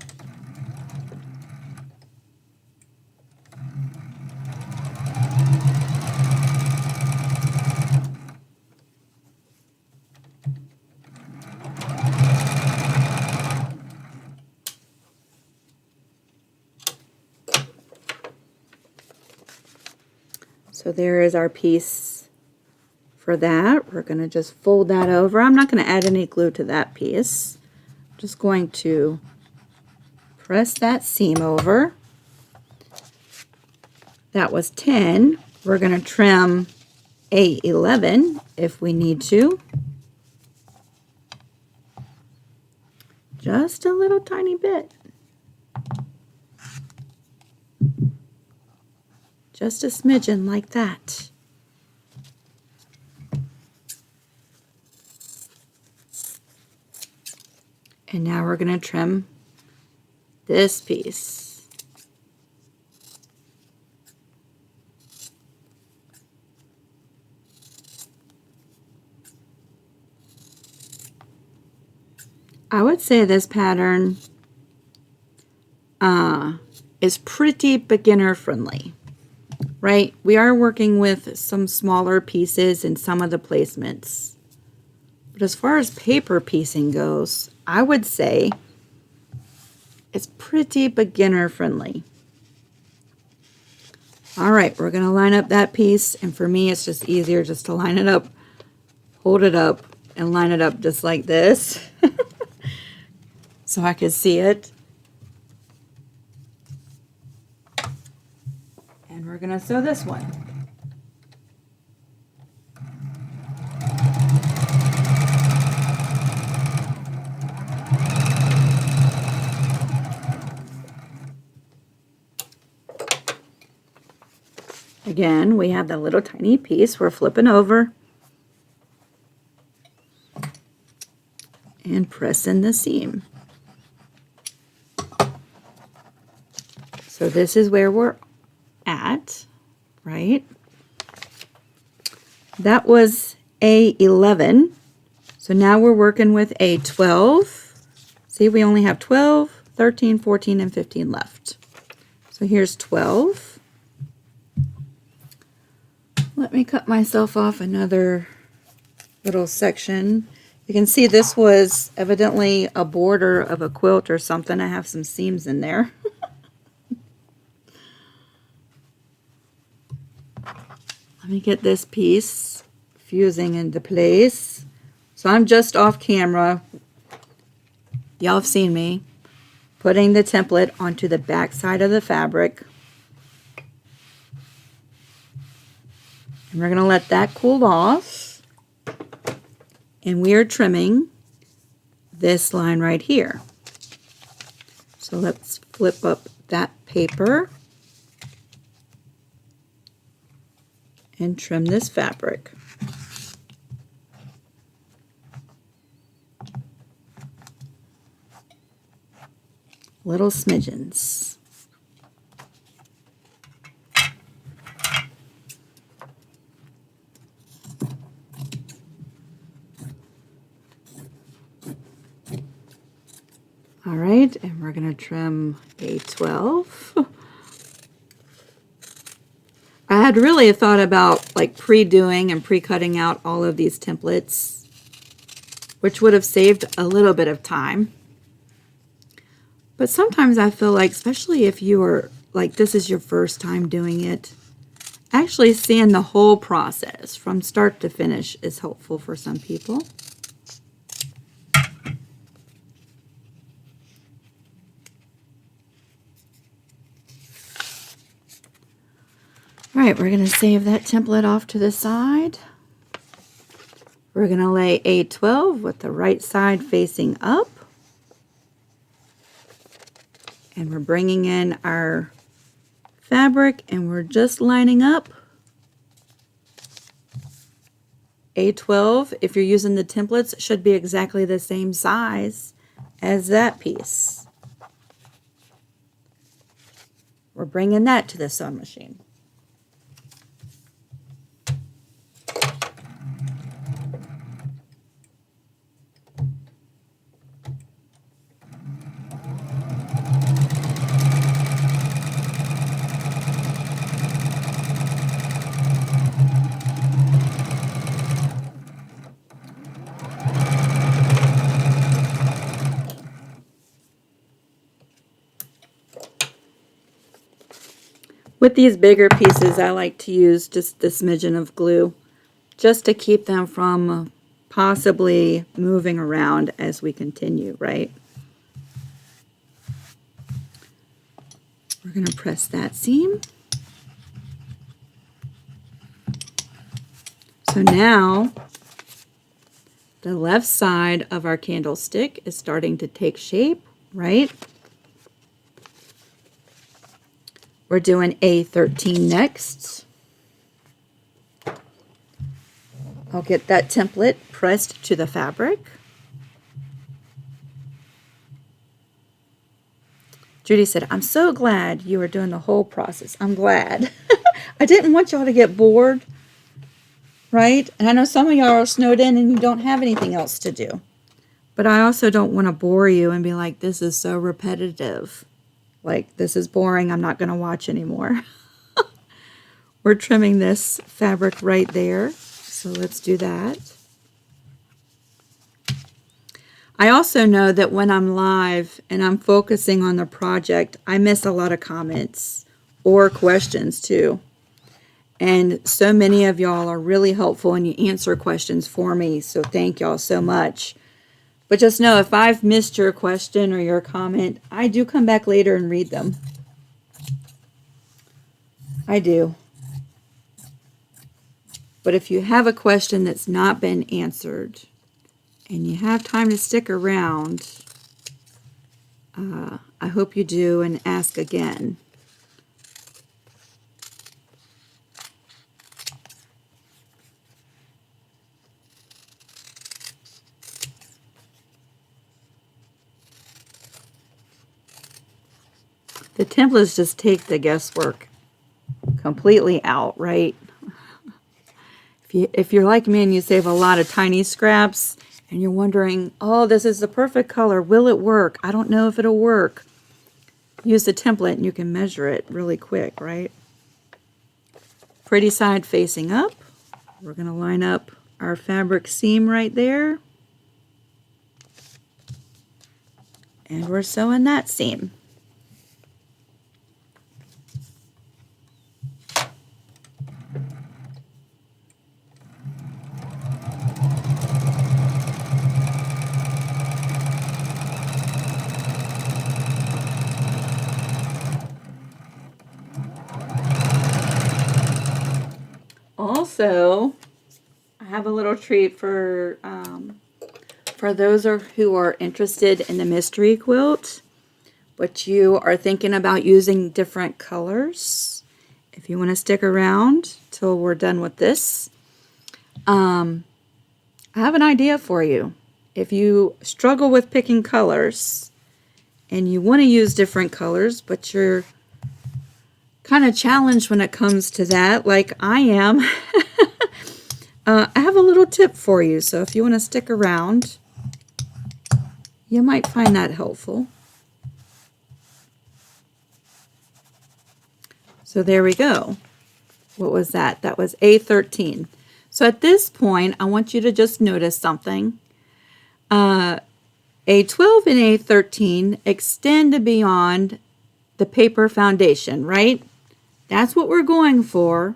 So there is our piece for that. We're going to just fold that over. I'm not going to add any glue to that piece. I'm just going to press that seam over. That was 10. We're going to trim A11 if we need to. Just a little tiny bit. Just a smidgen like that. And now we're going to trim this piece. I would say this pattern is pretty beginner friendly, right? We are working with some smaller pieces in some of the placements. But as far as paper piecing goes, I would say it's pretty beginner friendly. All right, we're going to line up that piece, and for me it's just easier just to line it up, hold it up, and line it up just like this so I can see it. And we're going to sew this one. Again, we have that little tiny piece we're flipping over and pressing the seam. So this is where we're at, right? That was A11. So now we're working with A12. See, we only have 12, 13, 14, and 15 left. So here's 12. Let me cut myself off another little section. You can see this was evidently a border of a quilt or something. I have some seams in there. Let me get this piece fusing into place. So I'm just off camera. Y'all have seen me putting the template onto the back side of the fabric. And we're going to let that cool off. And we are trimming this line right here. So let's flip up that paper and trim this fabric. Little smidgens. All right, and we're going to trim A12. I had really thought about like pre-doing and pre-cutting out all of these templates, which would have saved a little bit of time. But sometimes I feel like, especially if you are like this is your first time doing it, actually seeing the whole process from start to finish is helpful for some people. All right, we're going to save that template off to the side. We're going to lay A12 with the right side facing up. And we're bringing in our fabric and we're just lining up. A12, if you're using the templates, should be exactly the same size as that piece. We're bringing that to the sewing machine. With these bigger pieces, I like to use just a smidgen of glue just to keep them from possibly moving around as we continue, right? We're going to press that seam. So now the left side of our candlestick is starting to take shape, right? We're doing A13 next. I'll get that template pressed to the fabric. Judy said, I'm so glad you are doing the whole process. I'm glad. I didn't want y'all to get bored, right? And I know some of y'all are snowed in and you don't have anything else to do. But I also don't want to bore you and be like, this is so repetitive. Like, this is boring. I'm not going to watch anymore. We're trimming this fabric right there. So let's do that. I also know that when I'm live and I'm focusing on the project, I miss a lot of comments or questions too. And so many of y'all are really helpful and you answer questions for me. So thank y'all so much. But just know if I've missed your question or your comment, I do come back later and read them. I do. But if you have a question that's not been answered and you have time to stick around, I hope you do and ask again. The templates just take the guesswork completely out, right? If you're like me and you save a lot of tiny scraps and you're wondering, oh, this is the perfect color, will it work? I don't know if it'll work. Use the template and you can measure it really quick, right? Pretty side facing up. We're going to line up our fabric seam right there. And we're sewing that seam. Also, I have a little treat for those who are interested in the mystery quilt, but you are thinking about using different colors. If you want to stick around till we're done with this, I have an idea for you. If you struggle with picking colors and you want to use different colors, but you're kind of challenged when it comes to that, like I am, I have a little tip for you. So if you want to stick around, you might find that helpful. So there we go. What was that? That was A13. So at this point, I want you to just notice something. A12 and A13 extend beyond the paper foundation, right? That's what we're going for.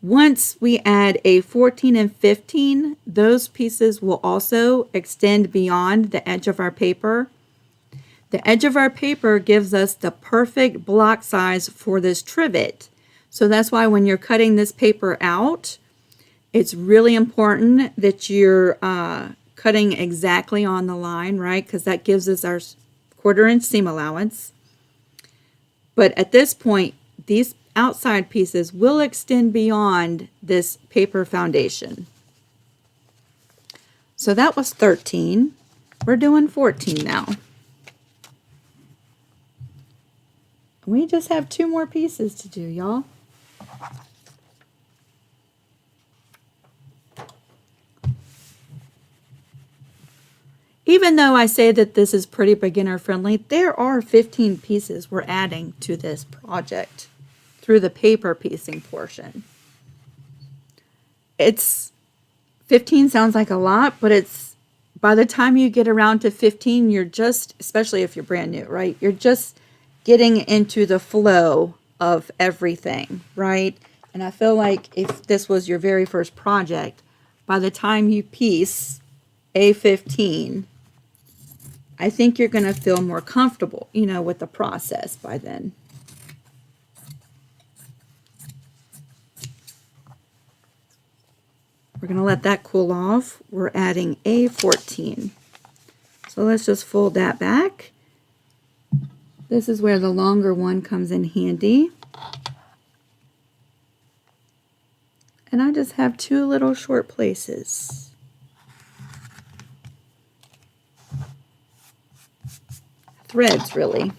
Once we add A14 and 15, those pieces will also extend beyond the edge of our paper. The edge of our paper gives us the perfect block size for this trivet. So that's why when you're cutting this paper out, it's really important that you're cutting exactly on the line, right? Because that gives us our 1/4 inch seam allowance. But at this point, these outside pieces will extend beyond this paper foundation. So that was 13. We're doing 14 now. We just have 2 more pieces to do, y'all. Even though I say that this is pretty beginner friendly, there are 15 pieces we're adding to this project through the paper piecing portion. It's 15 sounds like a lot, but it's by the time you get around to 15, you're just, especially if you're brand new, right? You're just getting into the flow of everything, right? And I feel like if this was your very first project, by the time you piece A15, I think you're going to feel more comfortable, you know, with the process by then. We're going to let that cool off. We're adding A14. So let's just fold that back. This is where the longer one comes in handy. And I just have 2 little short places. Threads, really.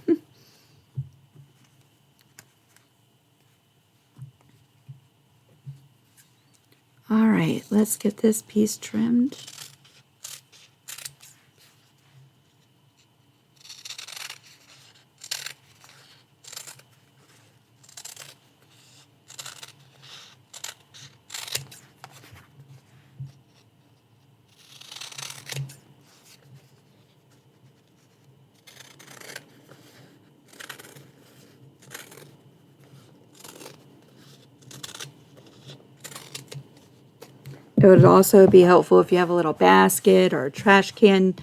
All right, let's get this piece trimmed. It would also be helpful if you have a little basket or a trash can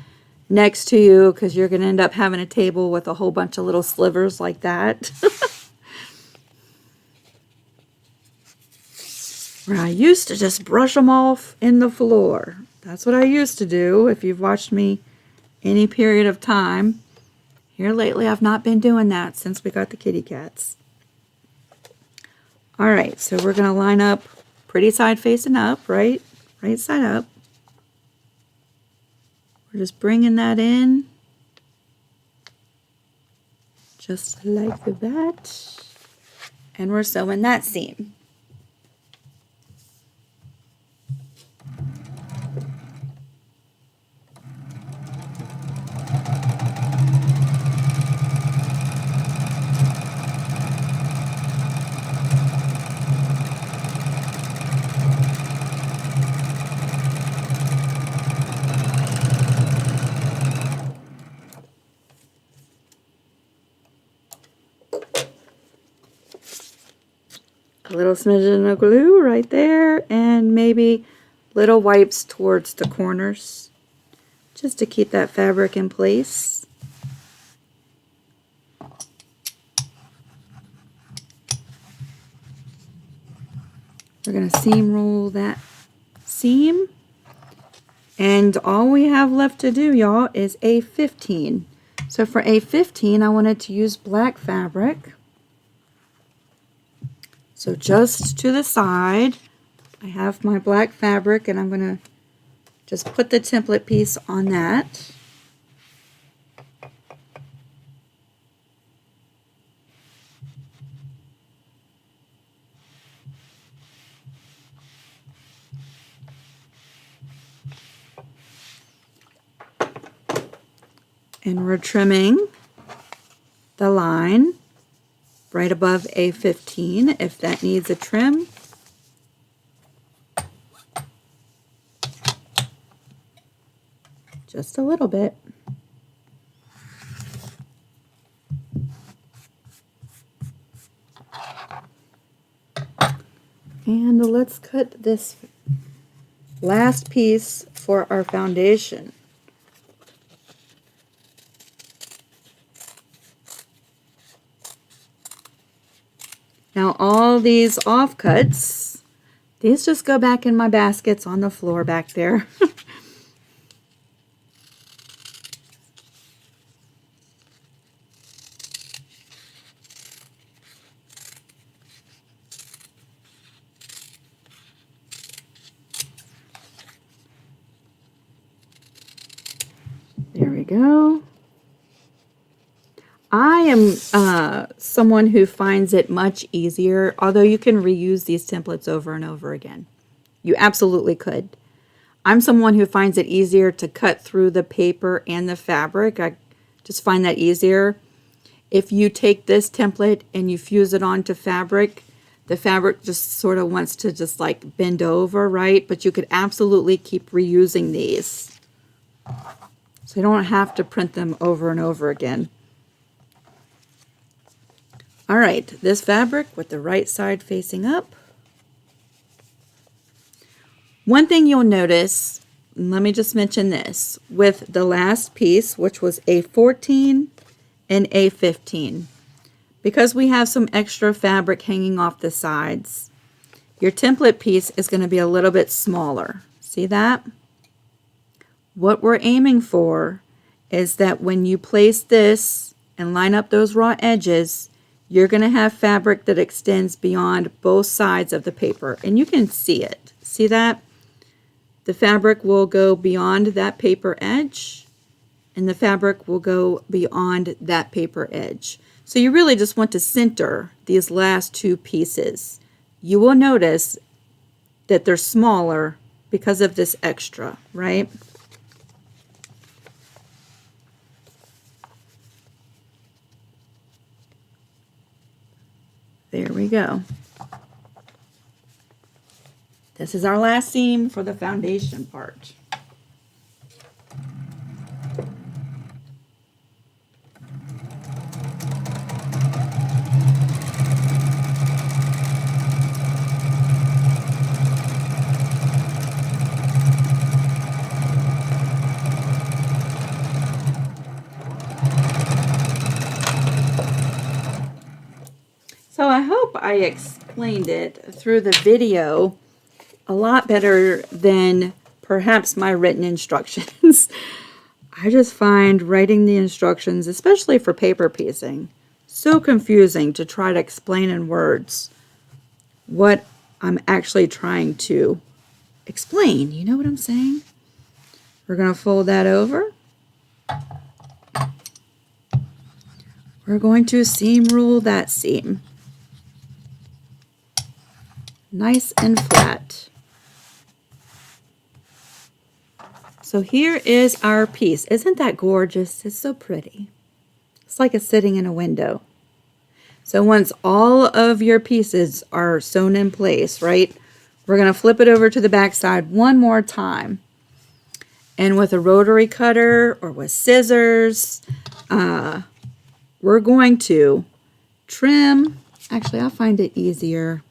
next to you, because you're going to end up having a table with a whole bunch of little slivers like that. Where I used to just brush them off in the floor. That's what I used to do, if you've watched me any period of time. Here lately, I've not been doing that since we got the kitty cats. All right, so we're going to line up pretty side facing up, right? Right side up. We're just bringing that in. Just like that. And we're sewing that seam. A little smidgen of glue right there, and maybe little wipes towards the corners just to keep that fabric in place. We're going to seam roll that seam, and all we have left to do, y'all, is A15. So for A15, I wanted to use black fabric. So just to the side, I have my black fabric, and I'm going to just put the template piece on that. And we're trimming the line right above A15 if that needs a trim. Just a little bit. And let's cut this last piece for our foundation. Now all these offcuts, these just go back in my baskets on the floor back there. There we go. I am someone who finds it much easier, although you can reuse these templates over and over again. You absolutely could. I'm someone who finds it easier to cut through the paper and the fabric. I just find that easier. If you take this template and you fuse it onto fabric, the fabric just sort of wants to just like bend over, right? But you could absolutely keep reusing these. So you don't have to print them over and over again. All right, this fabric with the right side facing up. One thing you'll notice, let me just mention this, with the last piece, which was A14 and A15, because we have some extra fabric hanging off the sides, your template piece is going to be a little bit smaller. See that? What we're aiming for is that when you place this and line up those raw edges, you're going to have fabric that extends beyond both sides of the paper. And you can see it. See that? The fabric will go beyond that paper edge, and the fabric will go beyond that paper edge. So you really just want to center these last two pieces. You will notice that they're smaller because of this extra, right? There we go. This is our last seam for the foundation part. I explained it through the video a lot better than perhaps my written instructions. I just find writing the instructions, especially for paper piecing, so confusing to try to explain in words what I'm actually trying to explain. You know what I'm saying? We're going to fold that over. We're going to seam rule that seam. Nice and flat. So here is our piece. Isn't that gorgeous? It's so pretty. It's like it's sitting in a window. So once all of your pieces are sewn in place, right, we're going to flip it over to the back side one more time. And with a rotary cutter or with scissors, we're going to trim. Actually, I'll find it easier.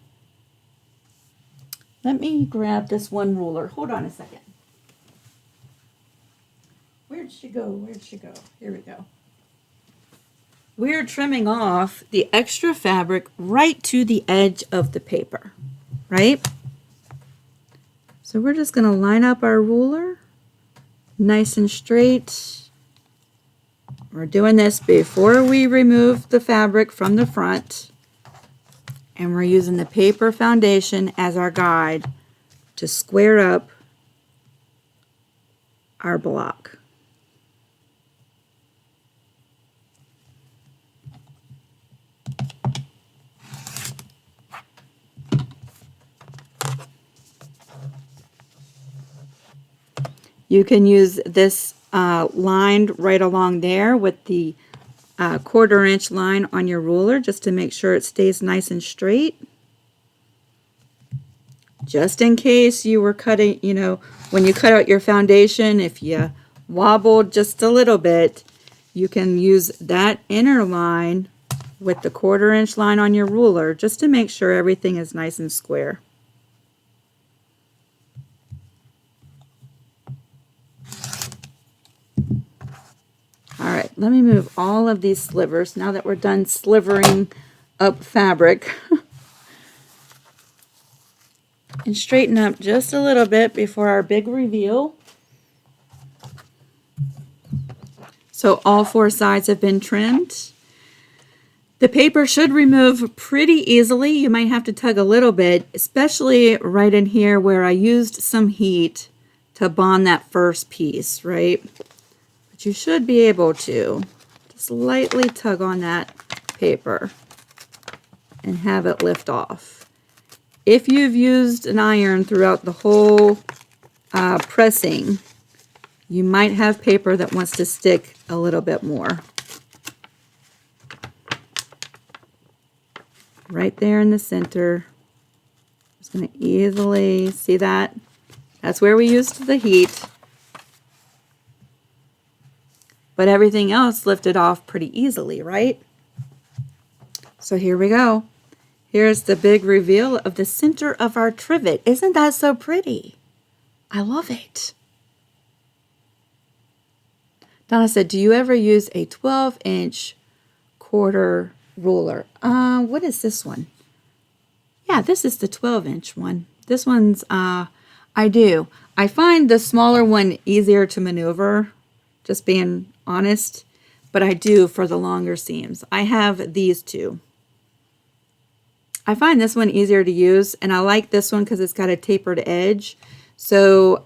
Let me grab this one ruler. Hold on a second. Where'd she go? Where'd she go? Here we go. We're trimming off the extra fabric right to the edge of the paper, right? So we're just going to line up our ruler nice and straight. We're doing this before we remove the fabric from the front. And we're using the paper foundation as our guide to square up our block. You can use this lined right along there with the 1/4 inch line on your ruler just to make sure it stays nice and straight. Just in case you were cutting, you know, when you cut out your foundation, if you wobbled just a little bit, you can use that inner line with the 1/4 inch line on your ruler just to make sure everything is nice and square. All right, let me move all of these slivers now that we're done slivering up fabric. And straighten up just a little bit before our big reveal. So all 4 sides have been trimmed. The paper should remove pretty easily. You might have to tug a little bit, especially right in here where I used some heat to bond that first piece, right? You should be able to just lightly tug on that paper and have it lift off. If you've used an iron throughout the whole pressing, you might have paper that wants to stick a little bit more. Right there in the center. Just going to easily see that. That's where we used the heat. But everything else lifted off pretty easily, right? So here we go. Here's the big reveal of the center of our trivet. Isn't that so pretty? I love it. Donna said, do you ever use a 12-inch 1/4 ruler? What is this one? Yeah, this is the 12-inch one. This one's, I do. I find the smaller one easier to maneuver, just being honest, but I do for the longer seams. I have these two. I find this one easier to use, and I like this one because it's got a tapered edge. So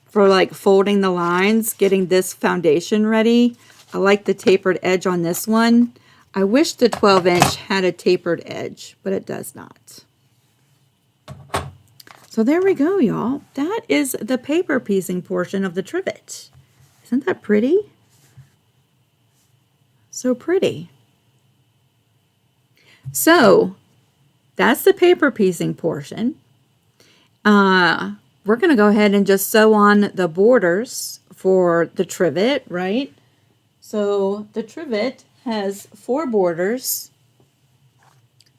for like folding the lines, getting this foundation ready, I like the tapered edge on this one. I wish the 12-inch had a tapered edge, but it does not. So there we go, y'all. That is the paper piecing portion of the trivet. Isn't that pretty? So pretty. So that's the paper piecing portion. We're going to go ahead and just sew on the borders for the trivet, right? So the trivet has 4 borders.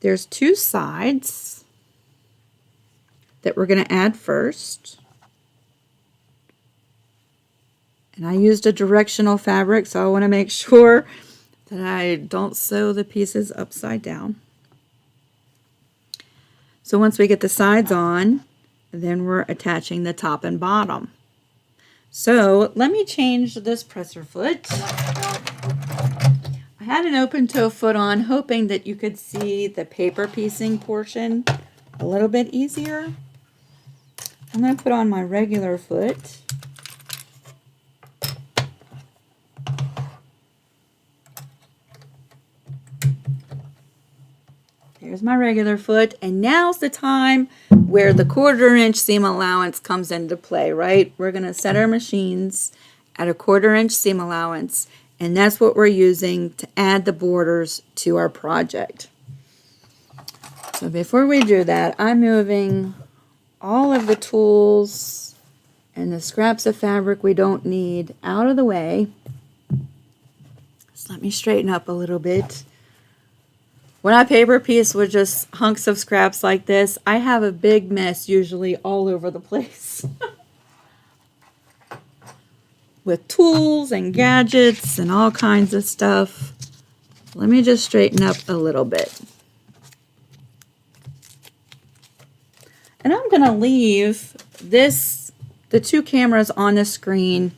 There's 2 sides that we're going to add first. And I used a directional fabric, so I want to make sure that I don't sew the pieces upside down. So once we get the sides on, then we're attaching the top and bottom. So let me change this presser foot. I had an open toe foot on, hoping that you could see the paper piecing portion a little bit easier. I'm going to put on my regular foot. There's my regular foot, and now's the time where the 1/4 inch seam allowance comes into play, right? We're going to set our machines at a 1/4 inch seam allowance, and that's what we're using to add the borders to our project. So before we do that, I'm moving all of the tools and the scraps of fabric we don't need out of the way. So let me straighten up a little bit. When I paper piece with just hunks of scraps like this, I have a big mess usually all over the place. With tools and gadgets and all kinds of stuff. Let me just straighten up a little bit. And I'm going to leave the 2 cameras on the screen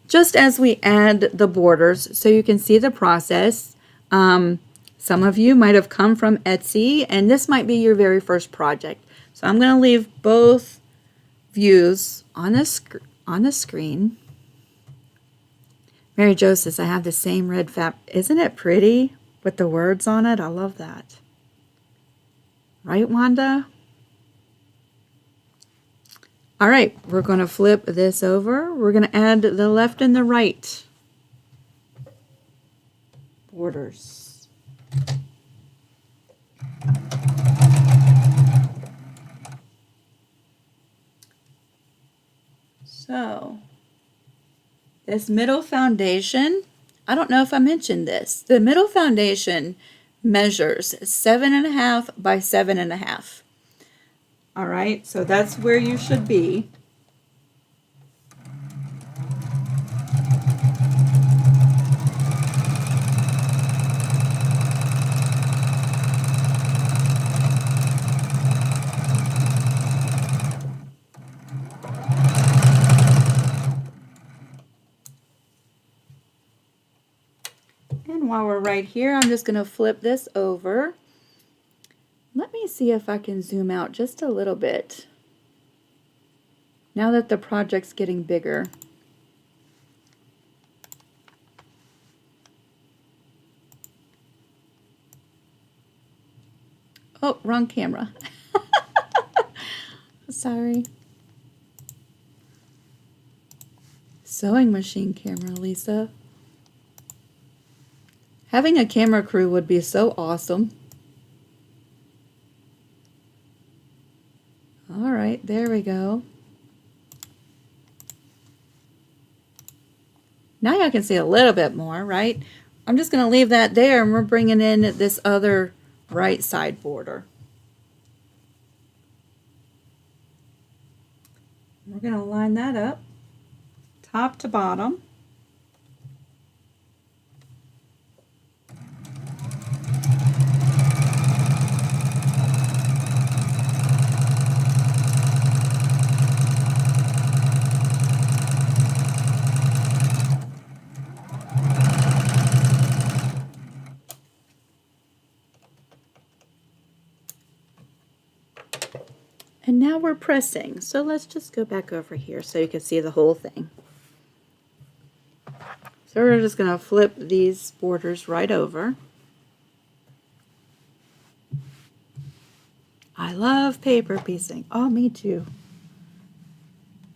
just as we add the borders so you can see the process. Some of you might have come from Etsy, and this might be your very first project. So I'm going to leave both views on the screen. Mary Jo says, I have the same red fab. Isn't it pretty with the words on it? I love that. Right, Wanda? All right, we're going to flip this over. We're going to add the left and the right borders. So, this middle foundation, I don't know if I mentioned this. The middle foundation measures 7.5 by 7.5. All right, so that's where you should be. And while we're right here, I'm just going to flip this over. Let me see if I can zoom out just a little bit. Now that the project's getting bigger. Oh, wrong camera. Sorry. Sewing machine camera, Lisa. Having a camera crew would be so awesome. All right, there we go. Now I can see a little bit more, right? I'm just going to leave that there, and we're bringing in this other right side border. We're going to line that up, top to bottom. And now we're pressing. So let's just go back over here so you can see the whole thing. So we're just going to flip these borders right over. I love paper piecing. Oh, me too.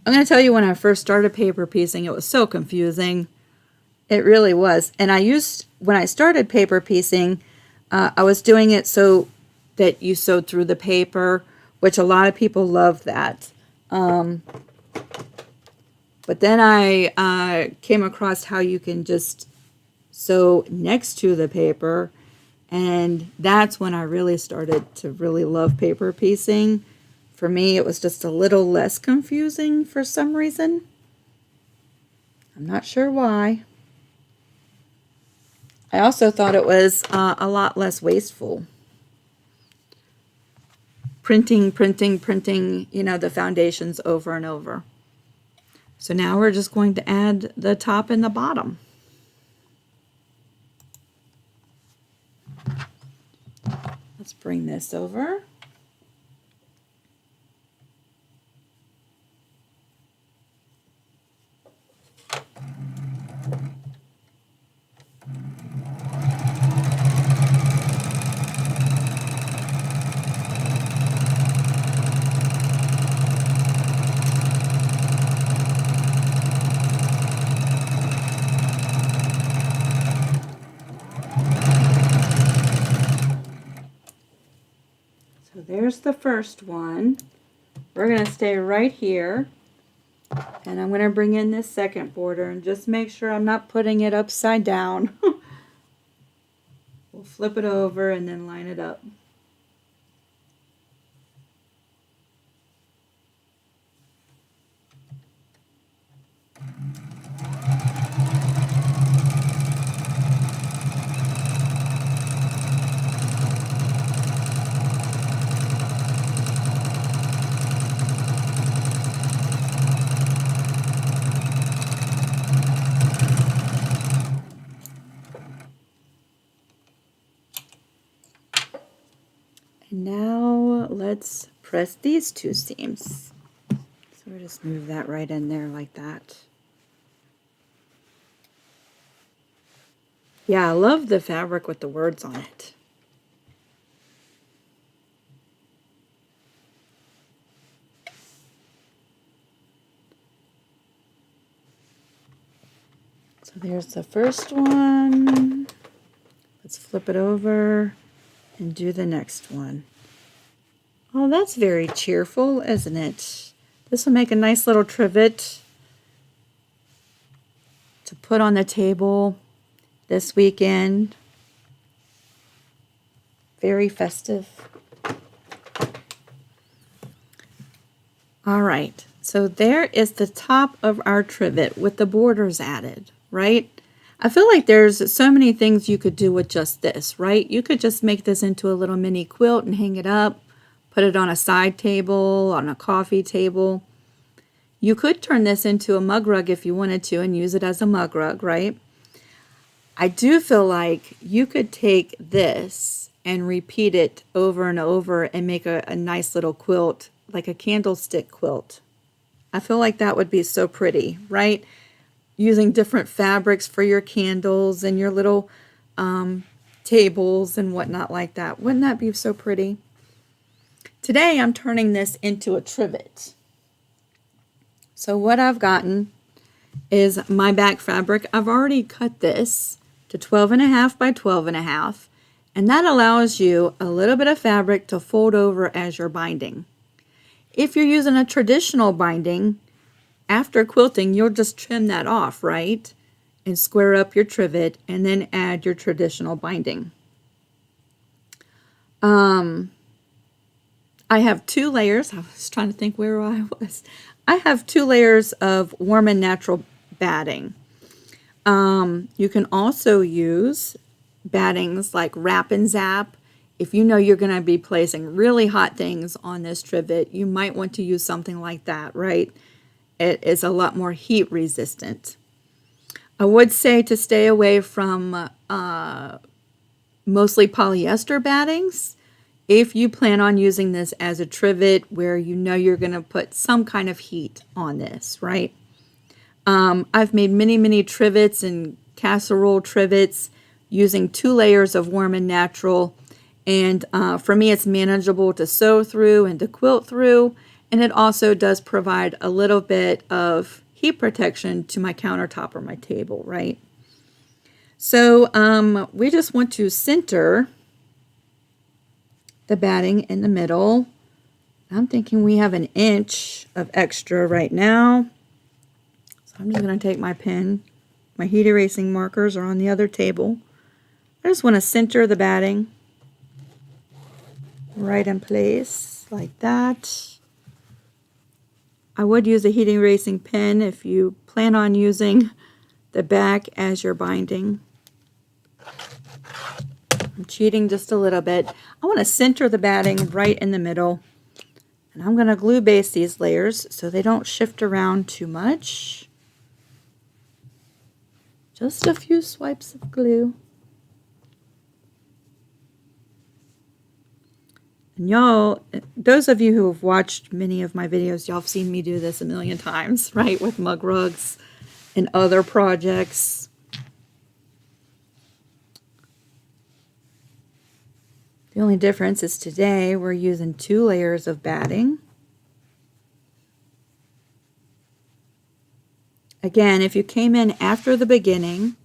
I'm going to tell you, when I first started paper piecing, it was so confusing. It really was. And when I started paper piecing, I was doing it so that you sewed through the paper, which a lot of people love that. But then I came across how you can just sew next to the paper, and that's when I really started to really love paper piecing. For me, it was just a little less confusing for some reason. I'm not sure why. I also thought it was a lot less wasteful. printing, you know, the foundations over and over. So now we're just going to add the top and the bottom. Let's bring this over. So there's the first one. We're going to stay right here, and I'm going to bring in this second border and just make sure I'm not putting it upside down. We'll flip it over and then line it up. And now let's press these two seams. So we'll just move that right in there like that. Yeah, I love the fabric with the words on it. So there's the first one. Let's flip it over and do the next one. Oh, that's very cheerful, isn't it? This will make a nice little trivet to put on the table this weekend. Very festive. All right, so there is the top of our trivet with the borders added, right? I feel like there's so many things you could do with just this, right? You could just make this into a little mini quilt and hang it up, put it on a side table, on a coffee table. You could turn this into a mug rug if you wanted to and use it as a mug rug, right? I do feel like you could take this and repeat it over and over and make a nice little quilt, like a candlestick quilt. I feel like that would be so pretty, right? Using different fabrics for your candles and your little tables and whatnot like that. Wouldn't that be so pretty? Today I'm turning this into a trivet. So what I've gotten is my back fabric. I've already cut this to 12.5 by 12.5, and that allows you a little bit of fabric to fold over as you're binding. If you're using a traditional binding, after quilting, you'll just trim that off, right? And square up your trivet and then add your traditional binding. I have 2 layers. I was trying to think where I was. I have 2 layers of warm and natural batting. You can also use battings like Wrap and Zap. If you know you're going to be placing really hot things on this trivet, you might want to use something like that, right? It is a lot more heat resistant. I would say to stay away from mostly polyester battings if you plan on using this as a trivet where you know you're going to put some kind of heat on this, right? I've made many trivets and casserole trivets using 2 layers of warm and natural, and for me it's manageable to sew through and to quilt through. And it also does provide a little bit of heat protection to my countertop or my table, right? So we just want to center the batting in the middle. I'm thinking we have 1 inch of extra right now. So I'm just going to take my pen. My heat erasing markers are on the other table. I just want to center the batting right in place like that. I would use a heat erasing pen if you plan on using the back as your binding. I'm cheating just a little bit. I want to center the batting right in the middle. And I'm going to glue base these layers so they don't shift around too much. Just a few swipes of glue. And y'all, those of you who have watched many of my videos, y'all have seen me do this a million times, right? With mug rugs and other projects. The only difference is today we're using 2 layers of batting. Again, if you came in after the beginning,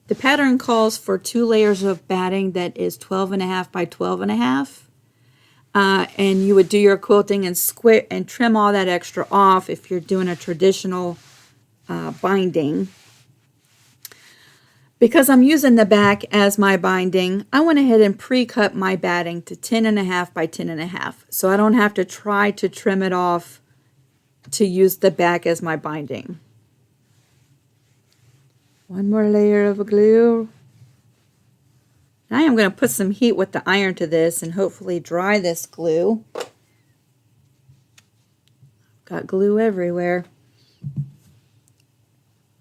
the pattern calls for 2 layers of batting that is 12.5 by 12.5. And you would do your quilting and trim all that extra off if you're doing a traditional binding. Because I'm using the back as my binding, I went ahead and pre-cut my batting to 10.5 by 10.5. So I don't have to try to trim it off to use the back as my binding. One more layer of glue. Now I'm going to put some heat with the iron to this and hopefully dry this glue. Got glue everywhere.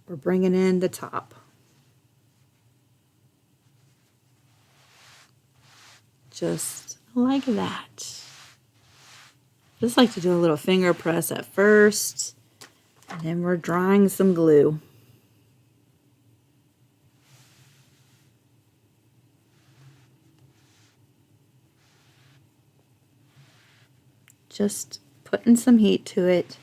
We're bringing in the top. Just like that. Just like to do a little finger press at first, and then we're drying some glue. Just putting some heat to it.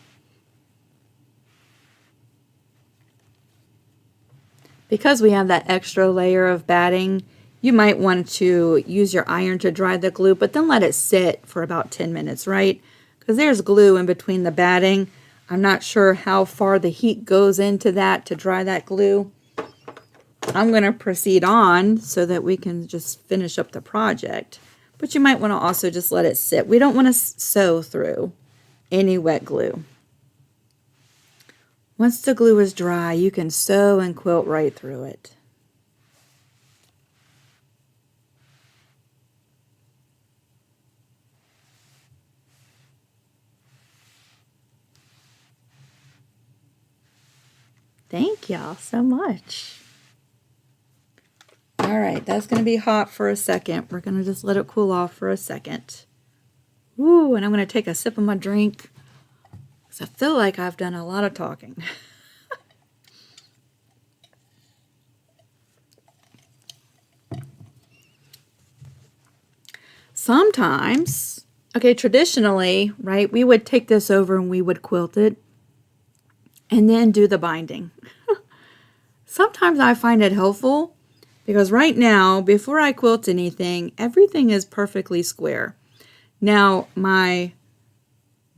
Because we have that extra layer of batting, you might want to use your iron to dry the glue, but then let it sit for about 10 minutes, right? Because there's glue in between the batting. I'm not sure how far the heat goes into that to dry that glue. I'm going to proceed on so that we can just finish up the project. But you might want to also just let it sit. We don't want to sew through any wet glue. Once the glue is dry, you can sew and quilt right through it. Thank y'all so much. All right, that's going to be hot for a second. We're going to just let it cool off for a second. Ooh, and I'm going to take a sip of my drink because I feel like I've done a lot of talking. Sometimes, okay, traditionally, right, we would take this over and we would quilt it and then do the binding. Sometimes I find it helpful because right now, before I quilt anything, everything is perfectly square. Now, my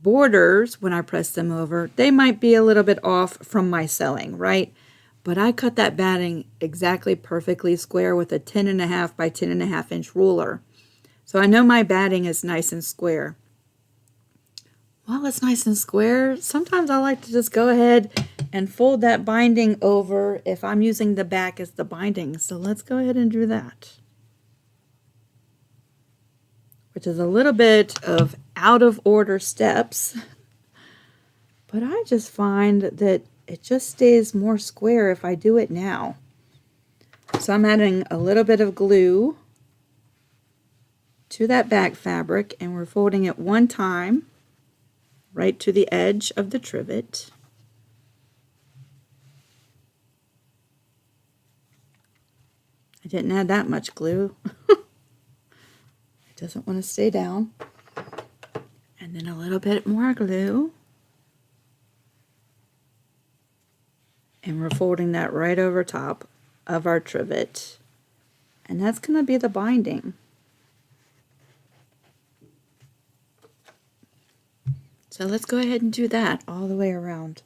borders, when I press them over, they might be a little bit off from my sewing, right? But I cut that batting exactly perfectly square with a 10.5 by 10.5 inch ruler. So I know my batting is nice and square. While it's nice and square, sometimes I like to just go ahead and fold that binding over if I'm using the back as the binding. So let's go ahead and do that. Which is a little bit of out of order steps. But I just find that it just stays more square if I do it now. So I'm adding a little bit of glue to that back fabric and we're folding it one time right to the edge of the trivet. I didn't add that much glue. It doesn't want to stay down. And then a little bit more glue. And we're folding that right over top of our trivet. And that's going to be the binding. So let's go ahead and do that all the way around.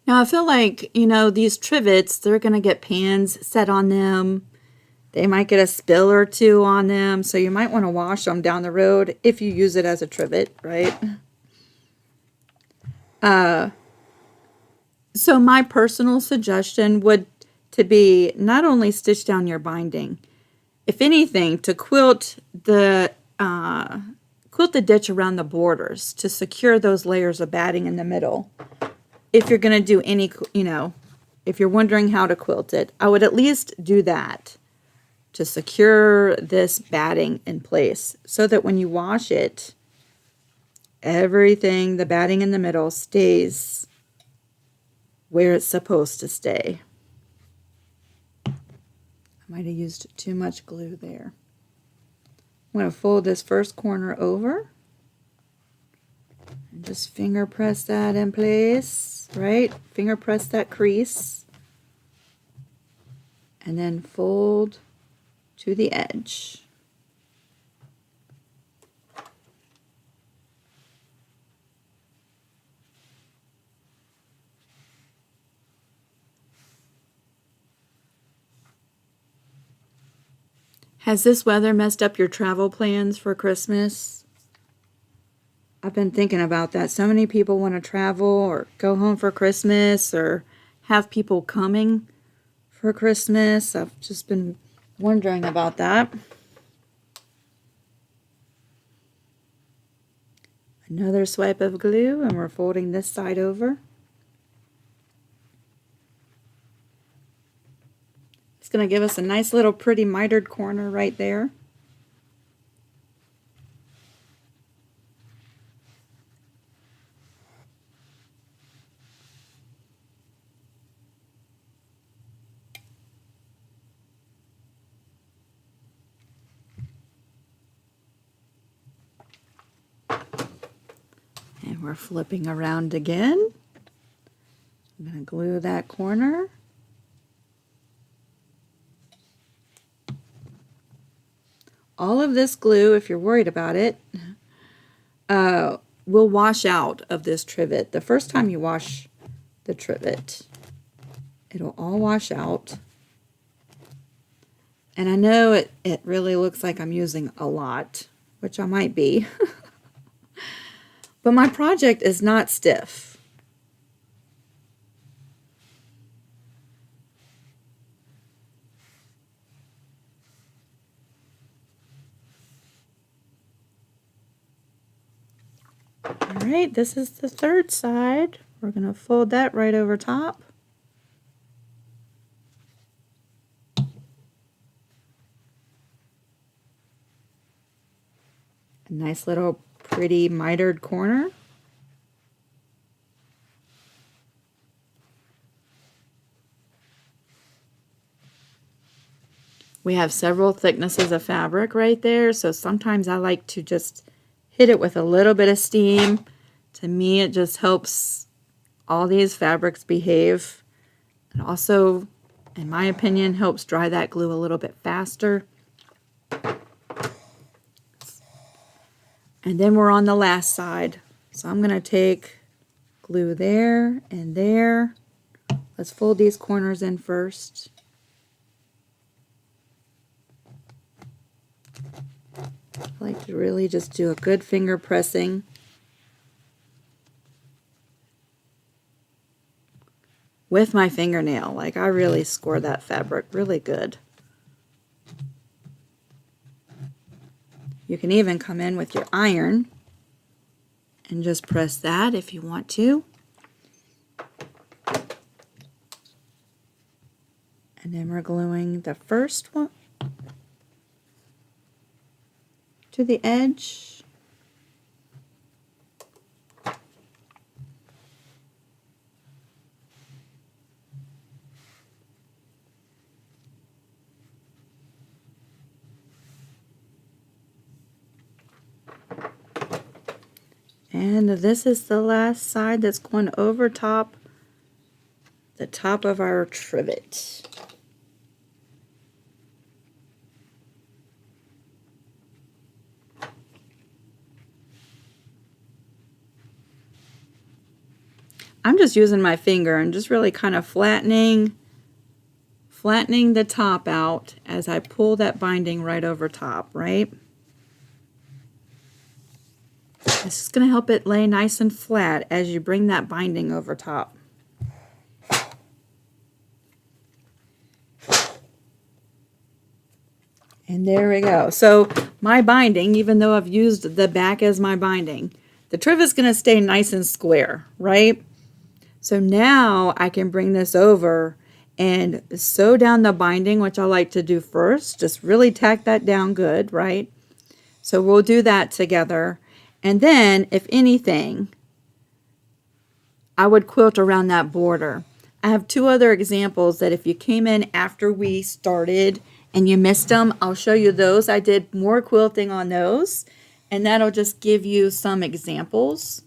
Now I feel like, you know, these trivets, they're going to get pans set on them. They might get a spill or two on them. So you might want to wash them down the road if you use it as a trivet, right? So my personal suggestion would to be not only stitch down your binding, if anything, to quilt the ditch around the borders to secure those layers of batting in the middle. If you're going to do any, if you're wondering how to quilt it, I would at least do that to secure this batting in place so that when you wash it, everything, the batting in the middle, stays where it's supposed to stay. I might have used too much glue there. I'm going to fold this first corner over and just finger press that in place, right? Finger press that crease and then fold to the edge. Has this weather messed up your travel plans for Christmas? I've been thinking about that. So many people want to travel or go home for Christmas or have people coming for Christmas. I've just been wondering about that. Another swipe of glue, and we're folding this side over. It's going to give us a nice little pretty mitered corner right there. And we're flipping around again. I'm going to glue that corner. All of this glue, if you're worried about it, will wash out of this trivet. The first time you wash the trivet, it'll all wash out. And I know it really looks like I'm using a lot, which I might be. But my project is not stiff. All right, this is the third side. We're going to fold that right over top. A nice little pretty mitered corner. We have several thicknesses of fabric right there, so sometimes I like to just hit it with a little bit of steam. To me, it just helps all these fabrics behave. And also, in my opinion, helps dry that glue a little bit faster. And then we're on the last side. So I'm going to take glue there and there. Let's fold these corners in first. I like to really just do a good finger pressing. With my fingernail. Like, I really score that fabric really good. You can even come in with your iron and just press that if you want to. And then we're gluing the first one to the edge. And this is the last side that's going over top the top of our trivet. I'm just using my finger and just really kind of flattening the top out as I pull that binding right over top, right? This is going to help it lay nice and flat as you bring that binding over top. And there we go. So my binding, even though I've used the back as my binding, the trivet's going to stay nice and square, right? So now I can bring this over and sew down the binding, which I like to do first. Just really tack that down good, right? So we'll do that together. And then, if anything, I would quilt around that border. I have two other examples that if you came in after we started and you missed them, I'll show you those. I did more quilting on those, and that'll just give you some examples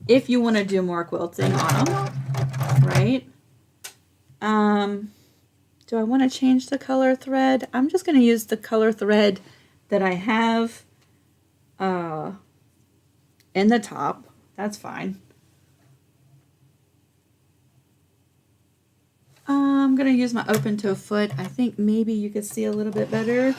if you want to do more quilting on them, right? Do I want to change the color thread? I'm just going to use the color thread that I have in the top. That's fine. I'm going to use my open toe foot. I think maybe you could see a little bit better.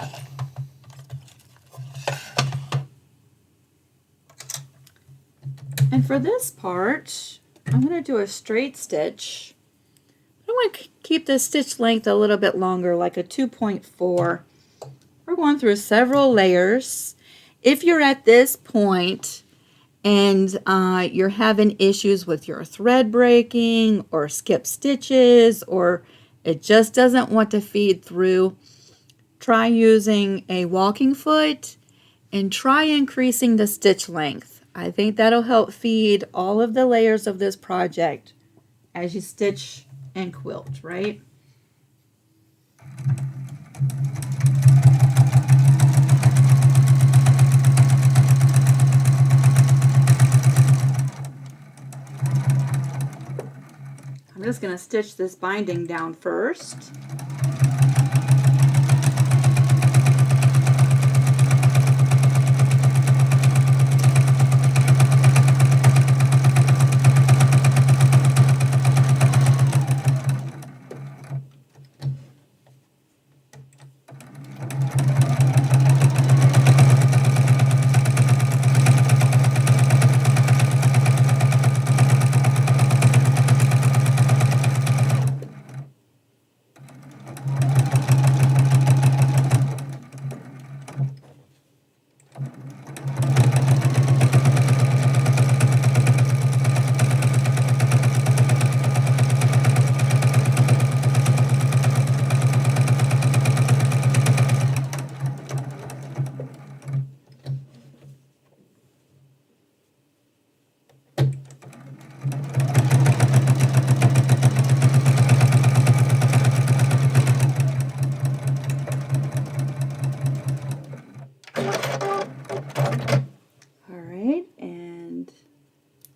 And for this part, I'm going to do a straight stitch. I want to keep the stitch length a little bit longer, like a 2.4. We're going through several layers. If you're at this point and you're having issues with your thread breaking or skip stitches, or it just doesn't want to feed through, try using a walking foot and try increasing the stitch length. I think that'll help feed all of the layers of this project as you stitch and quilt, right? I'm just going to stitch this binding down first.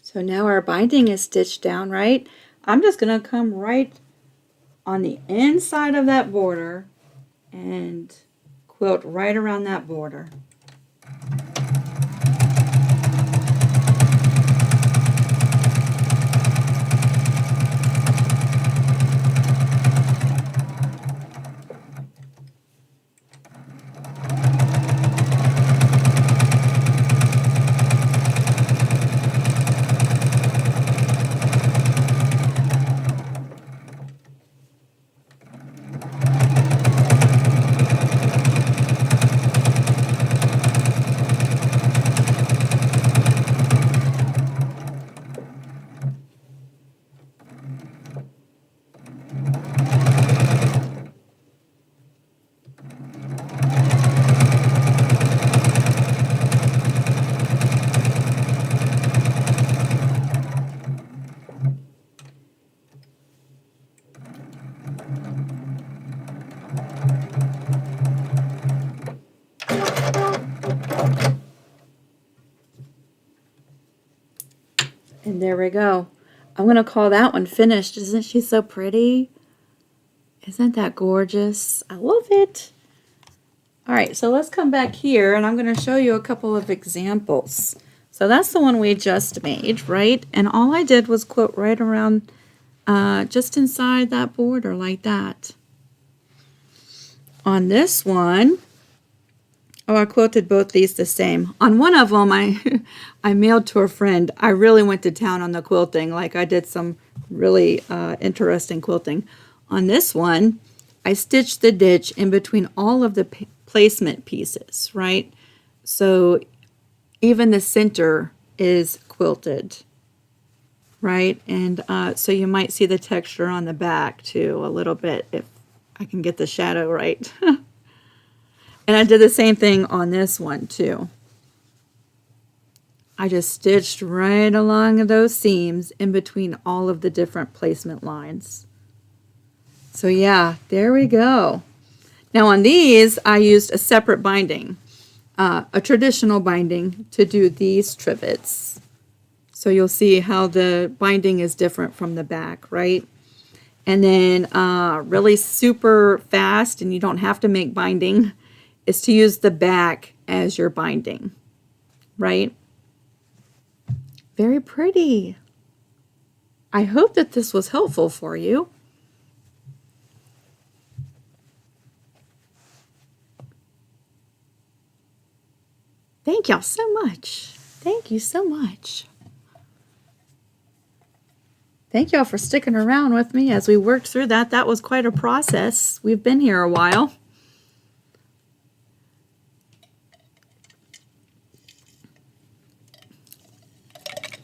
So now our binding is stitched down, right? I'm just going to come right on the inside of that border and quilt right around that border. And there we go. I'm going to call that one finished. Isn't she so pretty? Isn't that gorgeous? I love it. All right, so let's come back here and I'm going to show you a couple of examples. So that's the one we just made, right? And all I did was quilt right around just inside that border like that. On this one, oh, I quilted both these the same. On one of them, I mailed to a friend. I really went to town on the quilting. Like I did some really interesting quilting. On this one, I stitched the ditch in between all of the placement pieces, right? So even the center is quilted, right? And so you might see the texture on the back too a little bit if I can get the shadow right. And I did the same thing on this one too. I just stitched right along those seams in between all of the different placement lines. So yeah, there we go. Now on these, I used a separate binding, a traditional binding to do these trivets. So you'll see how the binding is different from the back, right? And then really super fast, and you don't have to make binding, is to use the back as your binding, right? Very pretty. I hope that this was helpful for you. Thank y'all so much. Thank you so much. Thank y'all for sticking around with me as we worked through that. That was quite a process. We've been here a while.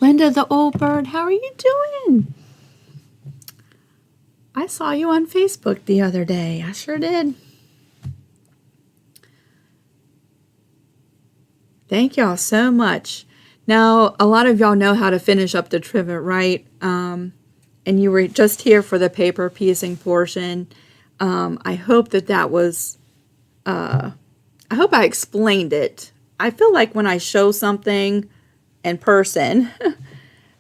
Linda the old bird, how are you doing? I saw you on Facebook the other day. I sure did. Thank y'all so much. Now, a lot of y'all know how to finish up the trivet, right? And you were just here for the paper piecing portion. I hope that was, I hope I explained it. I feel like when I show something in person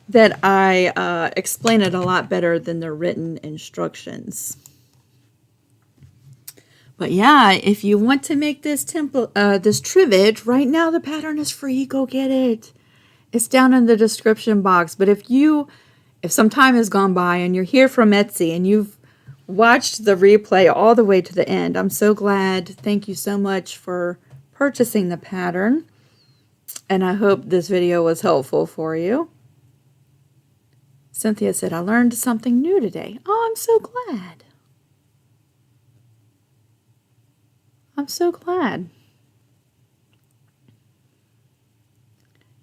that I explain it a lot better than the written instructions. But yeah, if you want to make this this trivet, right now the pattern is free. Go get it. It's down in the description box. But if some time has gone by and you're here from Etsy and you've watched the replay all the way to the end, I'm so glad. Thank you so much for purchasing the pattern. And I hope this video was helpful for you. Cynthia said, I learned something new today. Oh, I'm so glad. I'm so glad.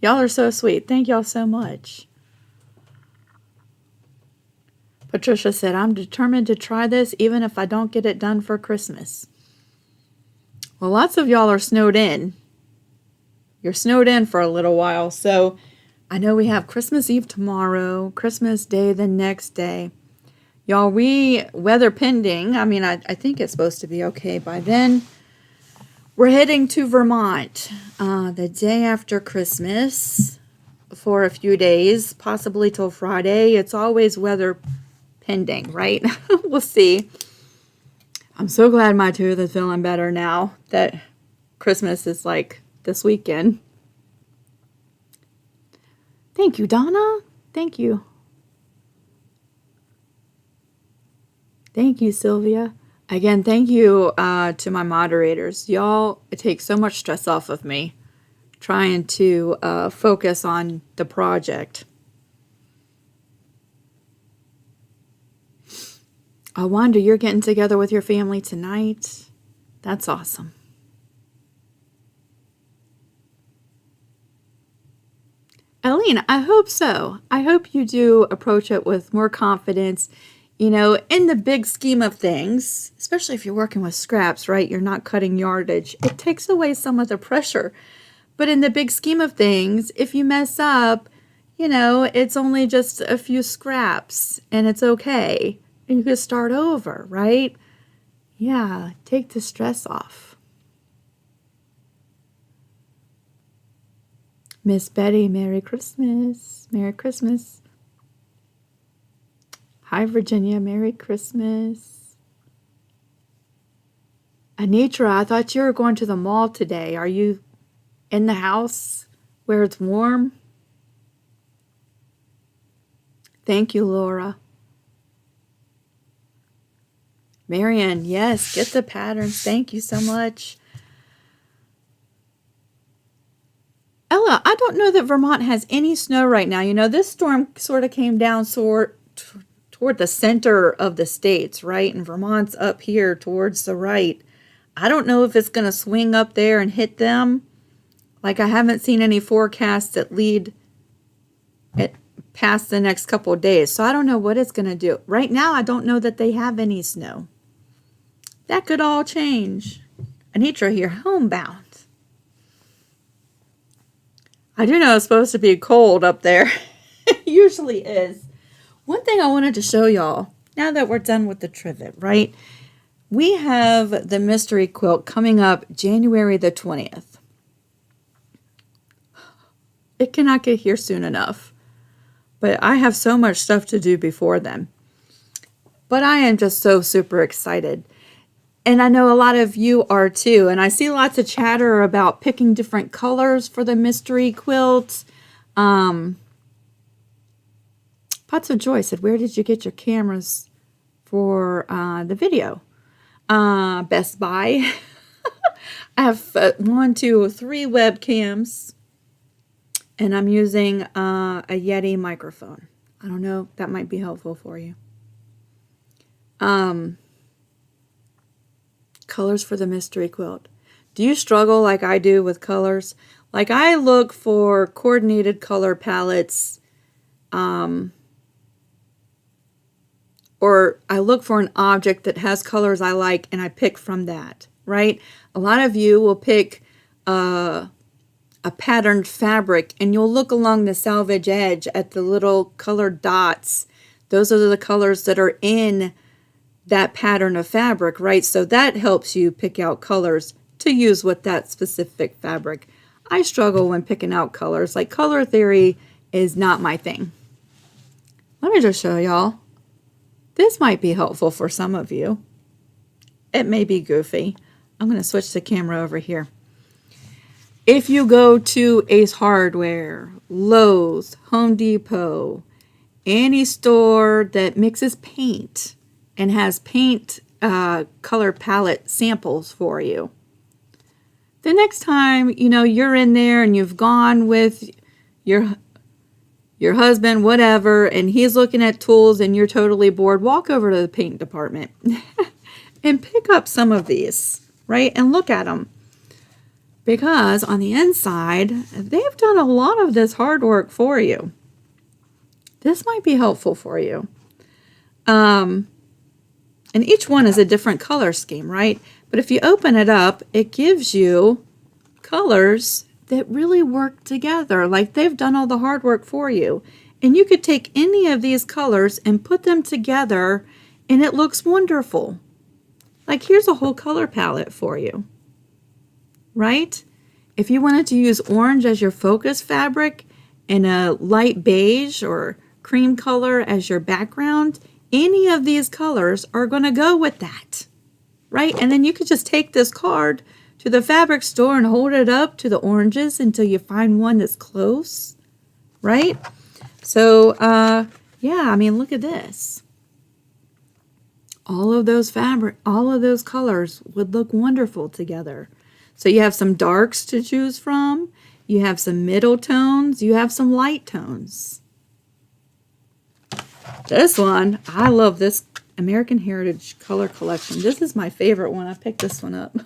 Y'all are so sweet. Thank y'all so much. Patricia said, I'm determined to try this even if I don't get it done for Christmas. Well, lots of y'all are snowed in. You're snowed in for a little while. So I know we have Christmas Eve tomorrow, Christmas Day the next day. Y'all, weather pending, I mean, I think it's supposed to be okay by then. We're heading to Vermont the day after Christmas for a few days, possibly till Friday. It's always weather pending, right? We'll see. I'm so glad my tooth is feeling better now that Christmas is like this weekend. Thank you, Donna. Thank you. Thank you, Sylvia. Again, thank you to my moderators. Y'all, it takes so much stress off of me trying to focus on the project. Wanda, you're getting together with your family tonight? That's awesome. Eileen, I hope so. I hope you do approach it with more confidence. You know, in the big scheme of things, especially if you're working with scraps, right? You're not cutting yardage. It takes away some of the pressure. But in the big scheme of things, if you mess up, you know, it's only just a few scraps and it's okay. And you can start over, right? Yeah, take the stress off. Miss Betty, Merry Christmas. Merry Christmas. Hi, Virginia. Merry Christmas. Anitra, I thought you were going to the mall today. Are you in the house where it's warm? Thank you, Laura. Marian, yes, get the patterns. Thank you so much. Ella, I don't know that Vermont has any snow right now. You know, this storm sort of came down toward the center of the states, right? And Vermont's up here towards the right. I don't know if it's going to swing up there and hit them. Like, I haven't seen any forecasts that lead it past the next couple of days. So I don't know what it's going to do. Right now, I don't know that they have any snow. That could all change. Anitra here, homebound. I do know it's supposed to be cold up there. It usually is. One thing I wanted to show y'all, now that we're done with the trivet, right? We have the mystery quilt coming up January the 20th. It cannot get here soon enough. But I have so much stuff to do before then. But I am just so super excited. And I know a lot of you are too. And I see lots of chatter about picking different colors for the mystery quilt. Pots of Joy said, where did you get your cameras for the video? Best Buy. I have 1, 2, 3 webcams. And I'm using a Yeti microphone. I don't know. That might be helpful for you. Colors for the mystery quilt. Do you struggle like I do with colors? Like, I look for coordinated color palettes, or I look for an object that has colors I like and I pick from that, right? A lot of you will pick a patterned fabric and you'll look along the selvage edge at the little colored dots. Those are the colors that are in that pattern of fabric, right? So that helps you pick out colors to use with that specific fabric. I struggle when picking out colors. Like, color theory is not my thing. Let me just show y'all. This might be helpful for some of you. It may be goofy. I'm going to switch the camera over here. If you go to Ace Hardware, Lowe's, Home Depot, any store that mixes paint and has paint color palette samples for you, the next time, you know, you're in there and you've gone with your husband, whatever, and he's looking at tools and you're totally bored, walk over to the paint department and pick up some of these, right? And look at them. Because on the inside, they've done a lot of this hard work for you. This might be helpful for you. And each one is a different color scheme, right? But if you open it up, it gives you colors that really work together. Like, they've done all the hard work for you. And you could take any of these colors and put them together and it looks wonderful. Like, here's a whole color palette for you. Right? If you wanted to use orange as your focus fabric and a light beige or cream color as your background, any of these colors are going to go with that, right? And then you could just take this card to the fabric store and hold it up to the oranges until you find one that's close, right? So, yeah, I mean, look at this. All of those colors would look wonderful together. So you have some darks to choose from, you have some middle tones, you have some light tones. This one, I love this American Heritage Color Collection. This is my favorite one. I picked this one up.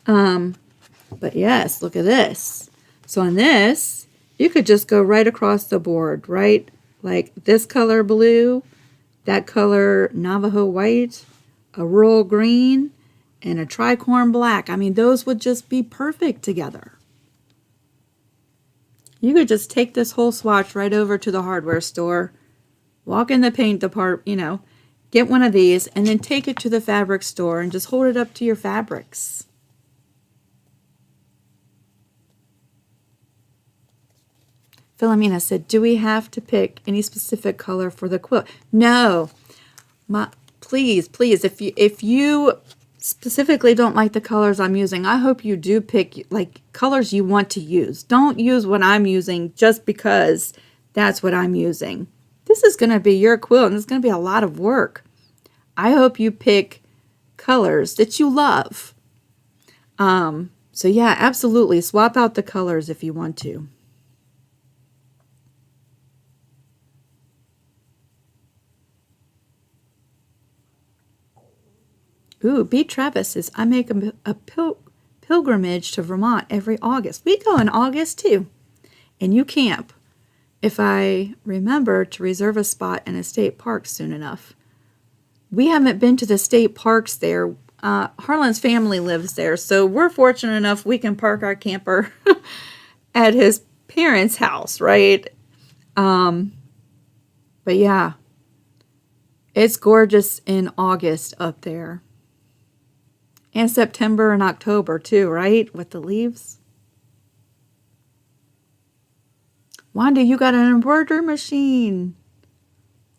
But yes, look at this. So on this, you could just go right across the board, right? Like this color blue, that color Navajo white, a rural green, and a tricorn black. I mean, those would just be perfect together. You could just take this whole swatch right over to the hardware store, walk in the paint department, you know, get one of these, and then take it to the fabric store and just hold it up to your fabrics. Philomena said, do we have to pick any specific color for the quilt? No. Please, if you specifically don't like the colors I'm using, I hope you do pick like colors you want to use. Don't use what I'm using just because that's what I'm using. This is going to be your quilt and it's going to be a lot of work. I hope you pick colors that you love. So yeah, absolutely swap out the colors if you want to. Ooh, B. Travis says, I make a pilgrimage to Vermont every August. We go in August too. And you camp, if I remember to reserve a spot in a state park soon enough. We haven't been to the state parks there. Harlan's family lives there, so we're fortunate enough we can park our camper at his parents' house, right? But yeah, it's gorgeous in August up there. And September and October too, right? With the leaves. Wanda, you got an embroidery machine.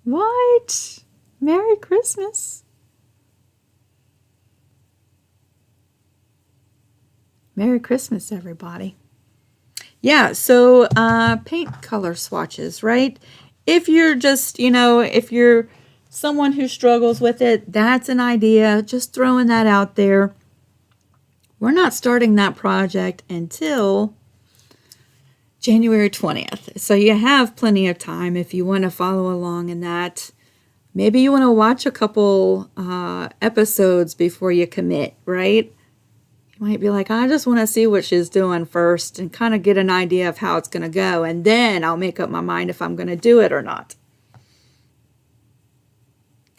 What? Merry Christmas. Merry Christmas, everybody. Yeah, so paint color swatches, right? If you're just, if you're someone who struggles with it, that's an idea. Just throwing that out there. We're not starting that project until January 20th. So you have plenty of time if you want to follow along in that. Maybe you want to watch a couple episodes before you commit, right? You might be like, I just want to see what she's doing first and kind of get an idea of how it's going to go. And then I'll make up my mind if I'm going to do it or not.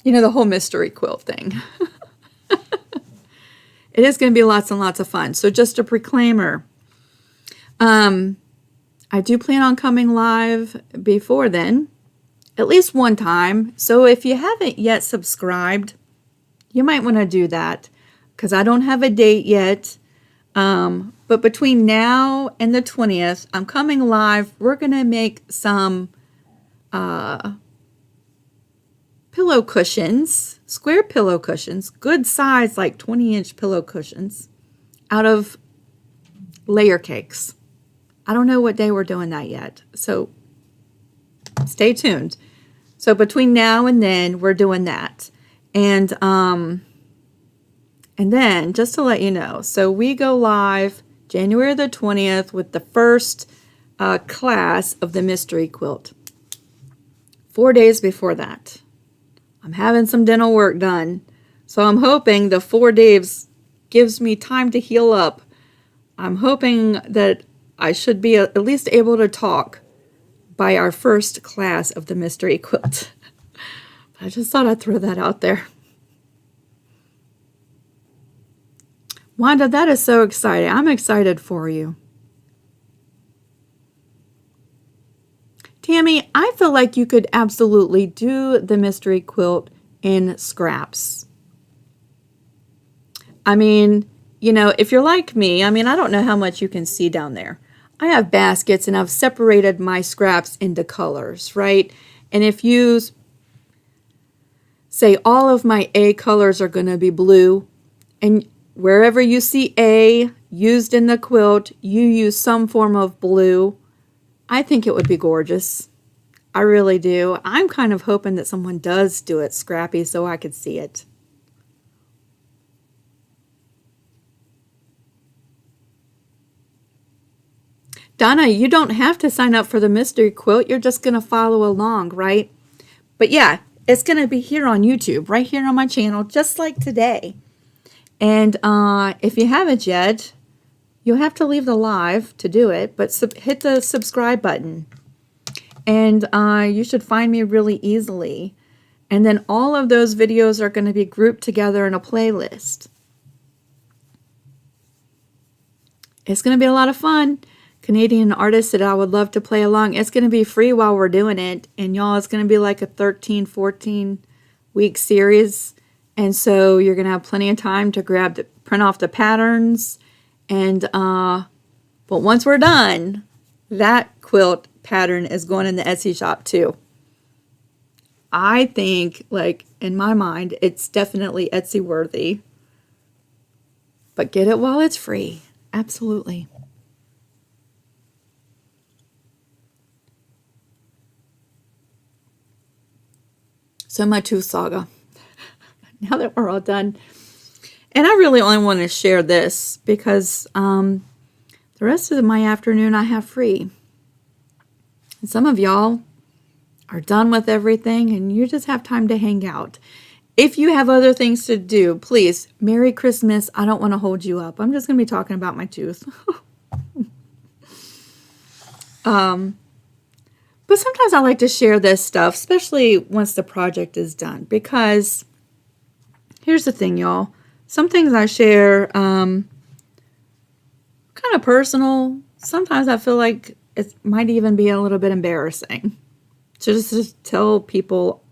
The whole mystery quilt thing. It is going to be lots and lots of fun. So just a proclaimer. I do plan on coming live before then, at least one time. So if you haven't yet subscribed, you might want to do that because I don't have a date yet. But between now and the 20th, I'm coming live. We're going to make some pillow cushions, square pillow cushions, good size, like 20-inch pillow cushions, out of layer cakes. I don't know what day we're doing that yet, so stay tuned. So between now and then, we're doing that. And then, just to let you know, so we go live January the 20th with the first class of the mystery quilt. 4 days before that, I'm having some dental work done. So I'm hoping the 4 days gives me time to heal up. I'm hoping that I should be at least able to talk by our first class of the mystery quilt. I just thought I'd throw that out there. Wanda, that is so exciting. I'm excited for you. Tammy, I feel like you could absolutely do the mystery quilt in scraps. I mean, if you're like me, I don't know how much you can see down there. I have baskets and I've separated my scraps into colors, right? And if you say all of my A colors are going to be blue, and wherever you see A used in the quilt, you use some form of blue, I think it would be gorgeous. I really do. I'm kind of hoping that someone does do it scrappy so I could see it. Donna, you don't have to sign up for the mystery quilt. You're just going to follow along, right? But yeah, it's going to be here on YouTube, right here on my channel, just like today. And if you haven't yet, you'll have to leave the live to do it, but hit the subscribe button. And you should find me really easily. And then all of those videos are going to be grouped together in a playlist. It's going to be a lot of fun. Canadian artist said I would love to play along. It's going to be free while we're doing it. And y'all, it's going to be like a 13, 14 week series. And so you're going to have plenty of time to print off the patterns. And, but once we're done, that quilt pattern is going in the Etsy shop too. I think, in my mind, it's definitely Etsy worthy. But get it while it's free. Absolutely. So my tooth saga. Now that we're all done. And I really only want to share this because the rest of my afternoon I have free. And some of y'all are done with everything and you just have time to hang out. if you have other things to do, please, Merry Christmas. I don't want to hold you up. I'm just going to be talking about my tooth. But sometimes I like to share this stuff, especially once the project is done, because here's the thing, y'all. Some things I share kind of personal. Sometimes I feel like it might even be a little bit embarrassing to just tell people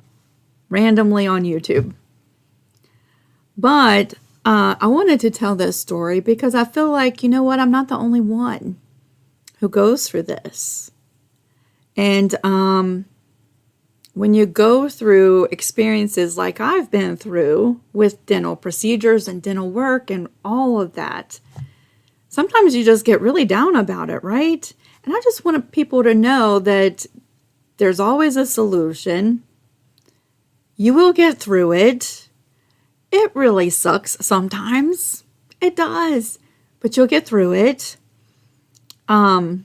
randomly on YouTube. But I wanted to tell this story because I feel like, you know what, I'm not the only one who goes through this. And when you go through experiences like I've been through with dental procedures and dental work and all of that, sometimes you just get really down about it, right? And I just want people to know that there's always a solution. You will get through it. It really sucks sometimes. It does. But you'll get through it. Donna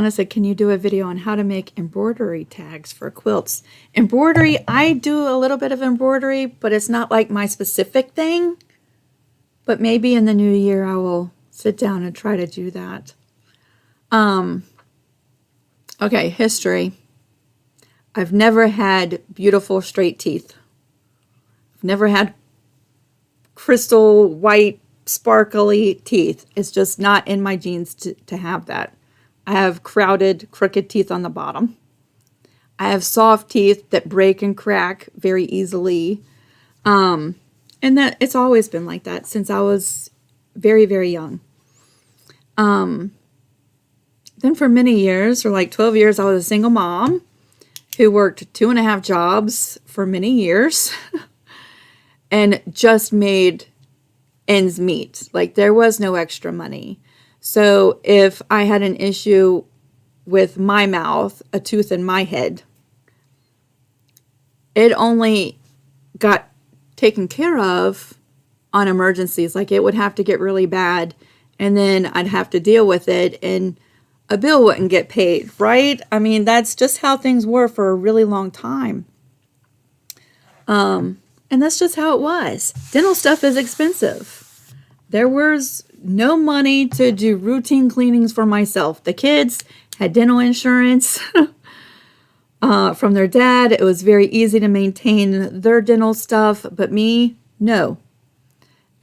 said, can you do a video on how to make embroidery tags for quilts? Embroidery, I do a little bit of embroidery, but it's not like my specific thing. But maybe in the new year I will sit down and try to do that. Okay, history. I've never had beautiful straight teeth. I've never had crystal white sparkly teeth. It's just not in my genes to have that. I have crowded, crooked teeth on the bottom. I have soft teeth that break and crack very easily. And that it's always been like that since I was very, very young. Then for many years, for like 12 years, I was a single mom who worked 2.5 jobs for many years and just made ends meet. Like there was no extra money. So if I had an issue with my mouth, a tooth in my head, it only got taken care of on emergencies. Like it would have to get really bad and then I'd have to deal with it and a bill wouldn't get paid, right? I mean, that's just how things were for a really long time. And that's just how it was. Dental stuff is expensive. There was no money to do routine cleanings for myself. The kids had dental insurance from their dad. It was very easy to maintain their dental stuff, but me, no.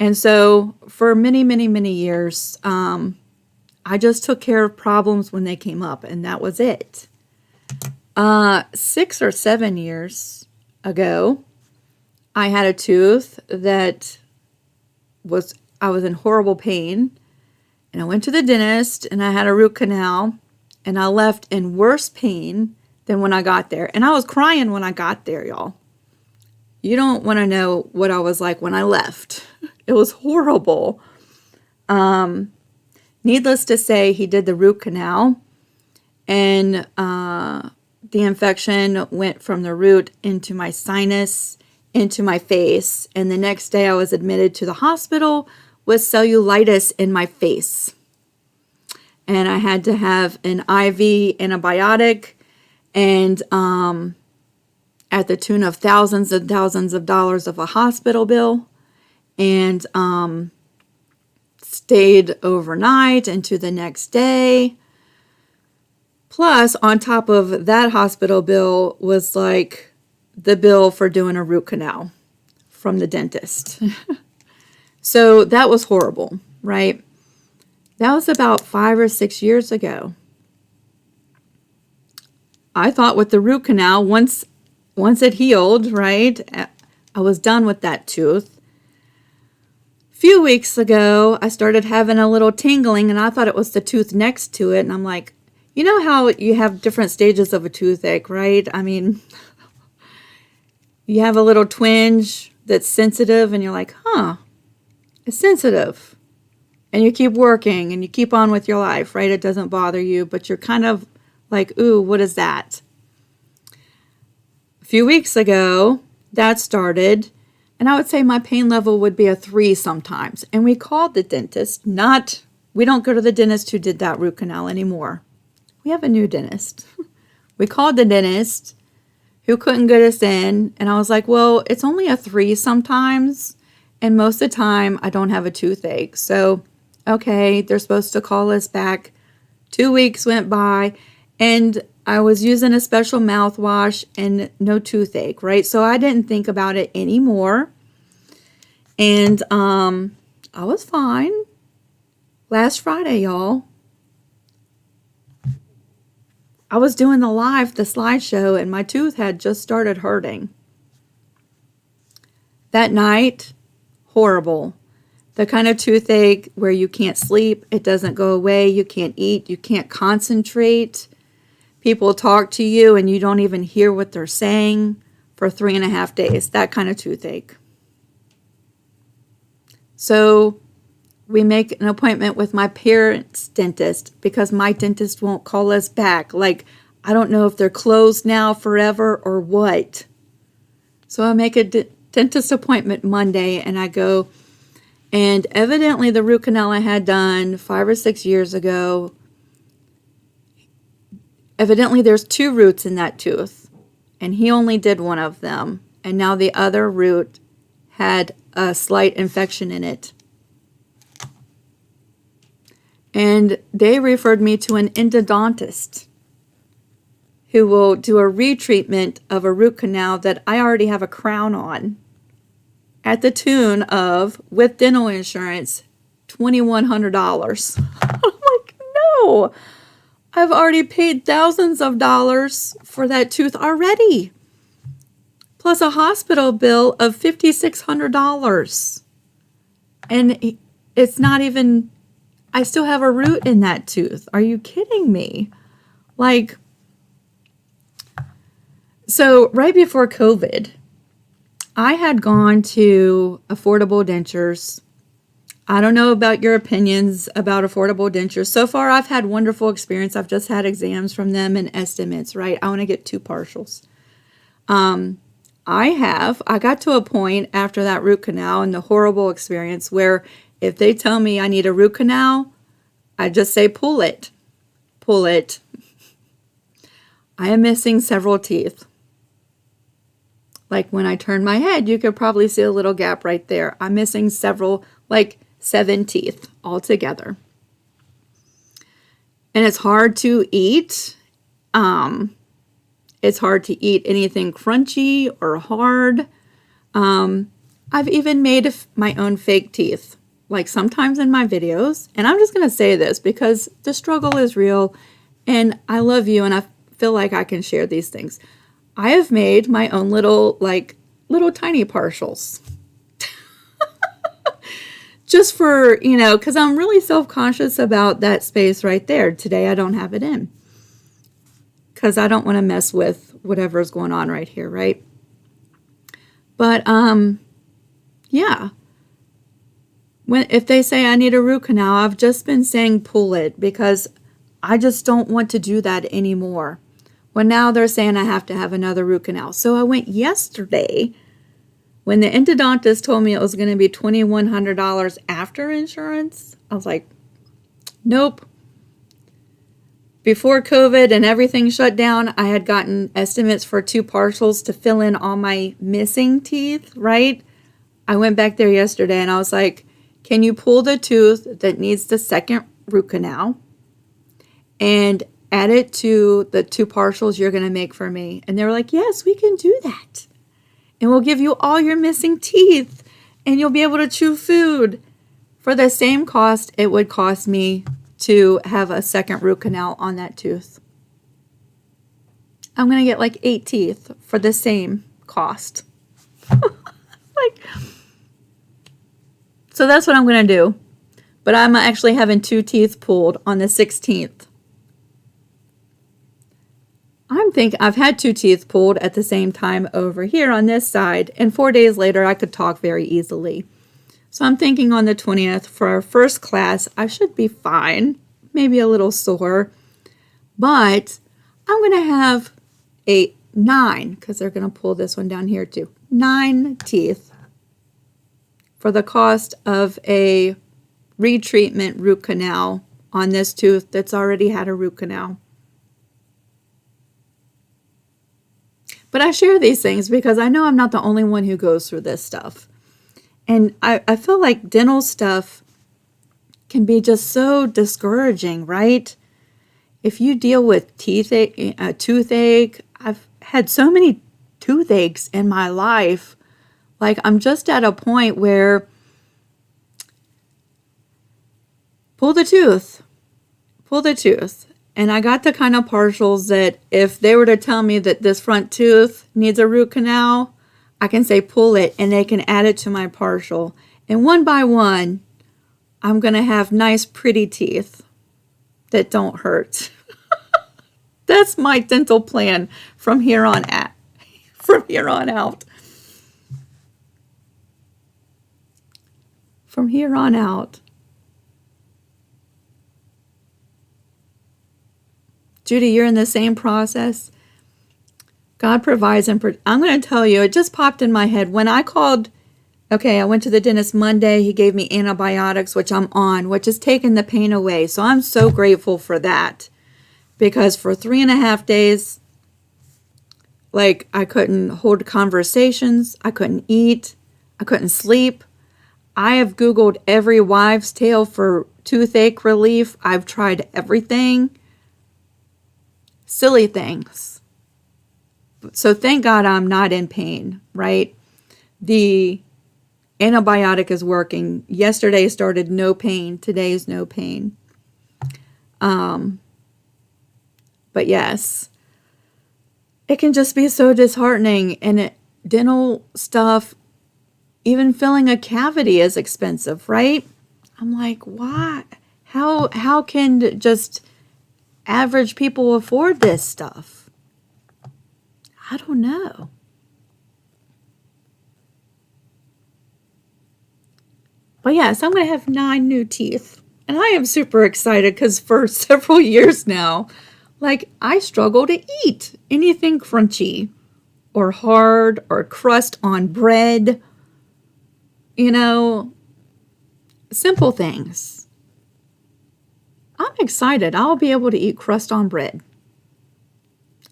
And so for many, many, many years, I just took care of problems when they came up, and that was it. 6 or 7 years ago, I had a tooth that I was in horrible pain, and I went to the dentist, and I had a root canal, and I left in worse pain than when I got there. And I was crying when I got there, y'all. You don't want to know what I was like when I left. It was horrible. Needless to say, he did the root canal, and the infection went from the root into my sinus, into my face, and the next day I was admitted to the hospital with cellulitis in my face. And I had to have an IV antibiotic, and at the tune of thousands and thousands of dollars of a hospital bill, and stayed overnight into the next day. Plus, on top of that hospital bill was like the bill for doing a root canal from the dentist. So that was horrible, right? That was about 5 or 6 years ago. I thought with the root canal, once it healed, right, I was done with that tooth. A few weeks ago, I started having a little tingling, and I thought it was the tooth next to it. And I'm like, you know how you have different stages of a toothache, right? I mean, you have a little twinge that's sensitive, and you're like, huh, it's sensitive. And you keep working, and you keep on with your life, right? It doesn't bother you, but you're kind of like, ooh, what is that? A few weeks ago, that started, and I would say my pain level would be a 3 sometimes. And we called the dentist, we don't go to the dentist who did that root canal anymore. We have a new dentist. We called the dentist who couldn't get us in. And I was like, well, it's only a 3 sometimes. And most of the time, I don't have a toothache. So, okay, they're supposed to call us back. 2 weeks went by, and I was using a special mouthwash and no toothache, right? So I didn't think about it anymore. And I was fine. Last Friday, y'all, I was doing the slideshow, and my tooth had just started hurting. That night, horrible. The kind of toothache where you can't sleep, it doesn't go away, you can't eat, you can't concentrate. People talk to you and you don't even hear what they're saying for 3.5 days. That kind of toothache. So we make an appointment with my parents' dentist because my dentist won't call us back. Like, I don't know if they're closed now forever or what. So I make a dentist appointment Monday, and I go, and evidently the root canal I had done 5 or 6 years ago, evidently there's 2 roots in that tooth, and he only did one of them, and now the other root had a slight infection in it. And they referred me to an endodontist who will do a retreatment of a root canal that I already have a crown on at the tune of, with dental insurance, $2,100. I'm like, no, I've already paid thousands of dollars for that tooth already, plus a hospital bill of $5,600. And it's not even, I still have a root in that tooth. Are you kidding me? Like, so right before COVID, I had gone to Affordable Dentures. I don't know about your opinions about Affordable Dentures. So far, I've had wonderful experience. I've just had exams from them and estimates, right? I want to get 2 partials. I got to a point after that root canal and the horrible experience where if they tell me I need a root canal, I just say, pull it. Pull it. I am missing several teeth. Like when I turn my head, you could probably see a little gap right there. I'm missing several, like 7 teeth altogether. And it's hard to eat. It's hard to eat anything crunchy or hard. I've even made my own fake teeth, like sometimes in my videos. And I'm just going to say this because the struggle is real and I love you and I feel like I can share these things. I have made my own little tiny partials. Just for, because I'm really self-conscious about that space right there. Today I don't have it in. Because I don't want to mess with whatever's going on right here, right? But, yeah. If they say I need a root canal, I've just been saying pull it because I just don't want to do that anymore. Well, now they're saying I have to have another root canal. So I went yesterday when the endodontist told me it was going to be $2,100 after insurance. I was like, nope. Before COVID and everything shut down, I had gotten estimates for 2 partials to fill in all my missing teeth, right? I went back there yesterday and I was like, can you pull the tooth that needs the second root canal and add it to the 2 partials you're going to make for me? And they were like, yes, we can do that. And we'll give you all your missing teeth and you'll be able to chew food for the same cost it would cost me to have a second root canal on that tooth. I'm going to get like 8 teeth for the same cost. So that's what I'm going to do. But I'm actually having 2 teeth pulled on the 16th. I've had 2 teeth pulled at the same time over here on this side, and 4 days later I could talk very easily. So I'm thinking on the 20th for our first class, I should be fine, maybe a little sore, but I'm going to have 9, because they're going to pull this one down here too, 9 teeth for the cost of a retreatment root canal on this tooth that's already had a root canal. But I share these things because I know I'm not the only one who goes through this stuff. And I feel like dental stuff can be just so discouraging, right? If you deal with toothache, I've had so many toothaches in my life. Like, I'm just at a point where pull the tooth. And I got the kind of partials that if they were to tell me that this front tooth needs a root canal, I can say pull it and they can add it to my partial. And one by one, I'm going to have nice, pretty teeth that don't hurt. That's my dental plan from here on out. From here on out. From here on out. Judy, you're in the same process. God provides and I'm going to tell you, it just popped in my head. When I called, I went to the dentist Monday. He gave me antibiotics, which I'm on, which has taken the pain away. So I'm so grateful for that. Because for 3.5 days, like, I couldn't hold conversations. I couldn't eat. I couldn't sleep. I have Googled every wives' tale for toothache relief. I've tried everything. Silly things. So thank God I'm not in pain, right? The antibiotic is working. Yesterday started no pain. Today is no pain. But yes, it can just be so disheartening. And dental stuff, even filling a cavity is expensive, right? I'm like, why? How can just average people afford this stuff? I don't know. But yes, I'm going to have 9 new teeth. And I am super excited because for several years now, like, I struggle to eat anything crunchy or hard or crust on bread. Simple things. I'm excited. I'll be able to eat crust on bread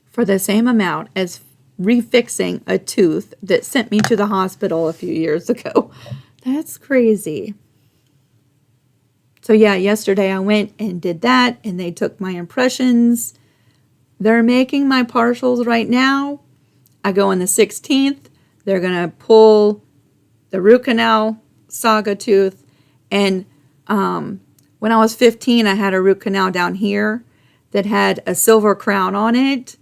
for the same amount as refixing a tooth that sent me to the hospital a few years ago. That's crazy. So yeah, yesterday I went and did that, and they took my impressions. They're making my partials right now. I go on the 16th. They're going to pull the root canal saga tooth. And when I was 15, I had a root canal down here that had a silver crown on it.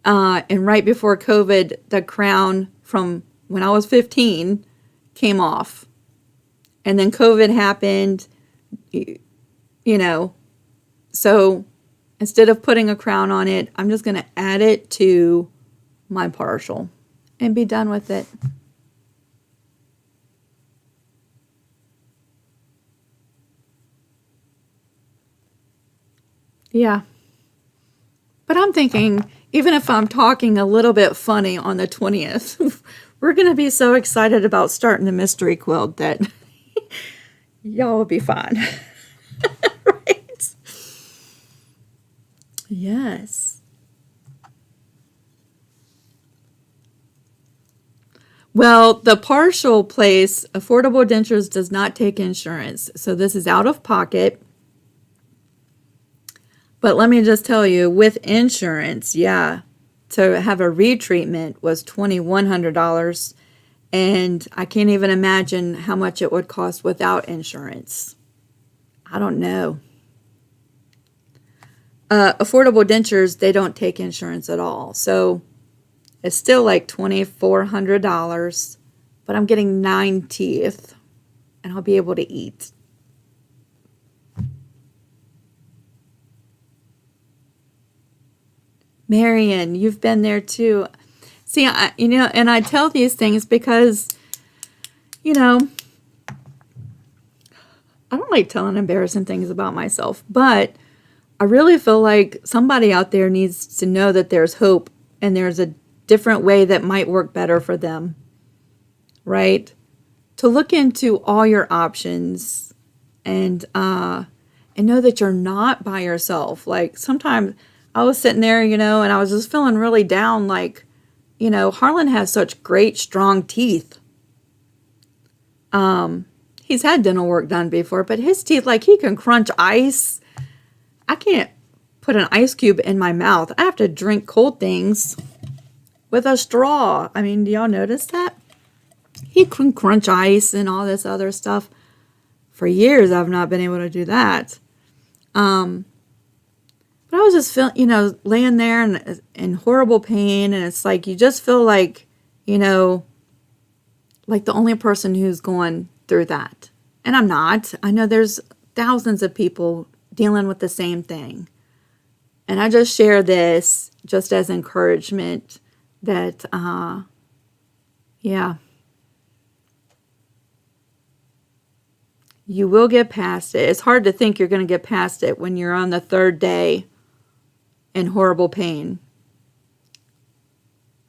And right before COVID, the crown from when I was 15 came off. And then COVID happened, So instead of putting a crown on it, I'm just going to add it to my partial and be done with it. Yeah. But I'm thinking, even if I'm talking a little bit funny on the 20th, we're going to be so excited about starting the mystery quilt that y'all will be fine. Right? Yes. Well, the partial place, Affordable Dentures does not take insurance. So this is out of pocket. But let me just tell you, with insurance, to have a retreatment was $2,100. And I can't even imagine how much it would cost without insurance. I don't know. Affordable Dentures, they don't take insurance at all. So it's still like $2,400. But I'm getting 9 teeth. And I'll be able to eat. Marion, you've been there too. See, and I tell these things because, I don't like telling embarrassing things about myself, but I really feel like somebody out there needs to know that there's hope and there's a different way that might work better for them, right? To look into all your options and know that you're not by yourself. Like sometimes I was sitting there, and I was just feeling really down, like, Harlan has such great, strong teeth. He's had dental work done before, but his teeth, like, he can crunch ice. I can't put an ice cube in my mouth. I have to drink cold things with a straw. I mean, do y'all notice that? He can crunch ice and all this other stuff. For years, I've not been able to do that. But I was just feeling, laying there in horrible pain. And it's like, you just feel like, like the only person who's going through that. And I'm not. I know there's thousands of people dealing with the same thing. And I just share this just as encouragement that, yeah, you will get past it. It's hard to think you're going to get past it when you're on the third day in horrible pain.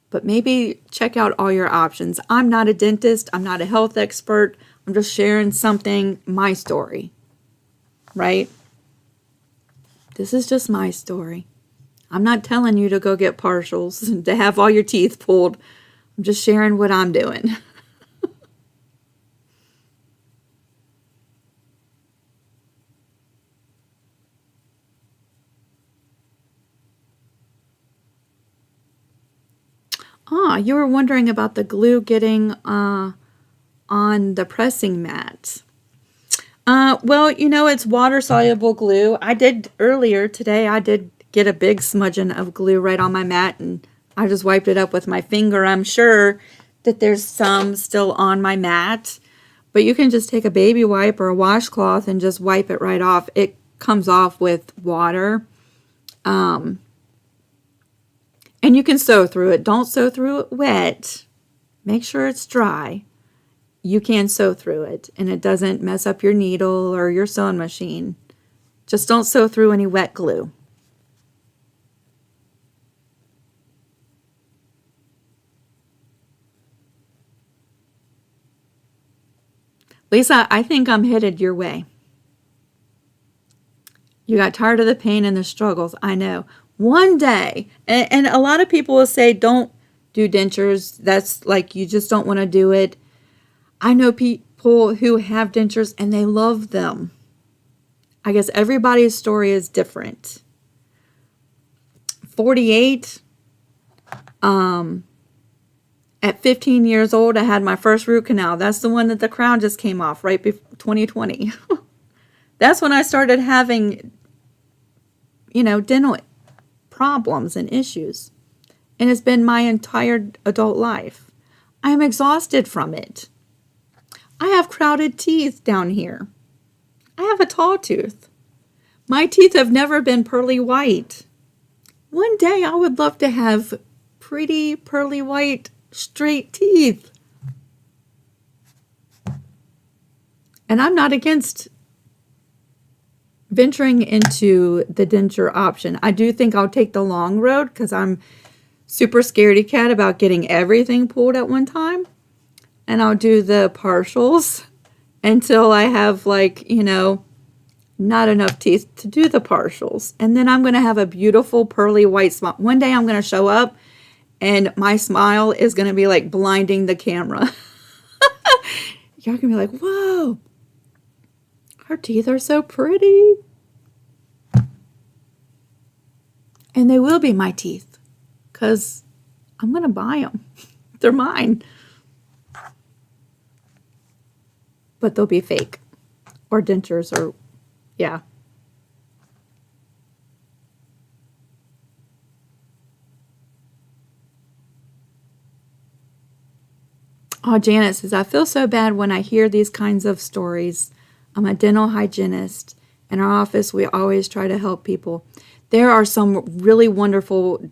But maybe check out all your options. I'm not a dentist. I'm not a health expert. I'm just sharing something, my story, right? This is just my story. I'm not telling you to go get partials and to have all your teeth pulled. I'm just sharing what I'm doing. You were wondering about the glue getting on the pressing mat. Well, it's water-soluble glue. I did earlier today, I did get a big smudging of glue right on my mat, and I just wiped it up with my finger. I'm sure that there's some still on my mat, but you can just take a baby wipe or a washcloth and just wipe it right off. It comes off with water. And you can sew through it. Don't sew through it wet. Make sure it's dry. You can sew through it, and it doesn't mess up your needle or your sewing machine. Just don't sew through any wet glue. Lisa, I think I'm headed your way. You got tired of the pain and the struggles. I know. One day, and a lot of people will say, don't do dentures. That's like, you just don't want to do it. I know people who have dentures and they love them. I guess everybody's story is different. 48, at 15 years old, I had my first root canal. That's the one that the crown just came off right before 2020. That's when I started having, dental problems and issues. And it's been my entire adult life. I am exhausted from it. I have crowded teeth down here. I have a tall tooth. My teeth have never been pearly white. One day I would love to have pretty pearly white straight teeth. And I'm not against venturing into the denture option. I do think I'll take the long road because I'm super scaredy cat about getting everything pulled at one time. And I'll do the partials until I have not enough teeth to do the partials. And then I'm going to have a beautiful pearly white smile. One day I'm going to show up and my smile is going to be like blinding the camera. Y'all can be like, whoa, her teeth are so pretty. And they will be my teeth because I'm going to buy them. They're mine. But they'll be fake or dentures or, yeah. Oh, Janet says, I feel so bad when I hear these kinds of stories. I'm a dental hygienist. In our office, we always try to help people. There are some really wonderful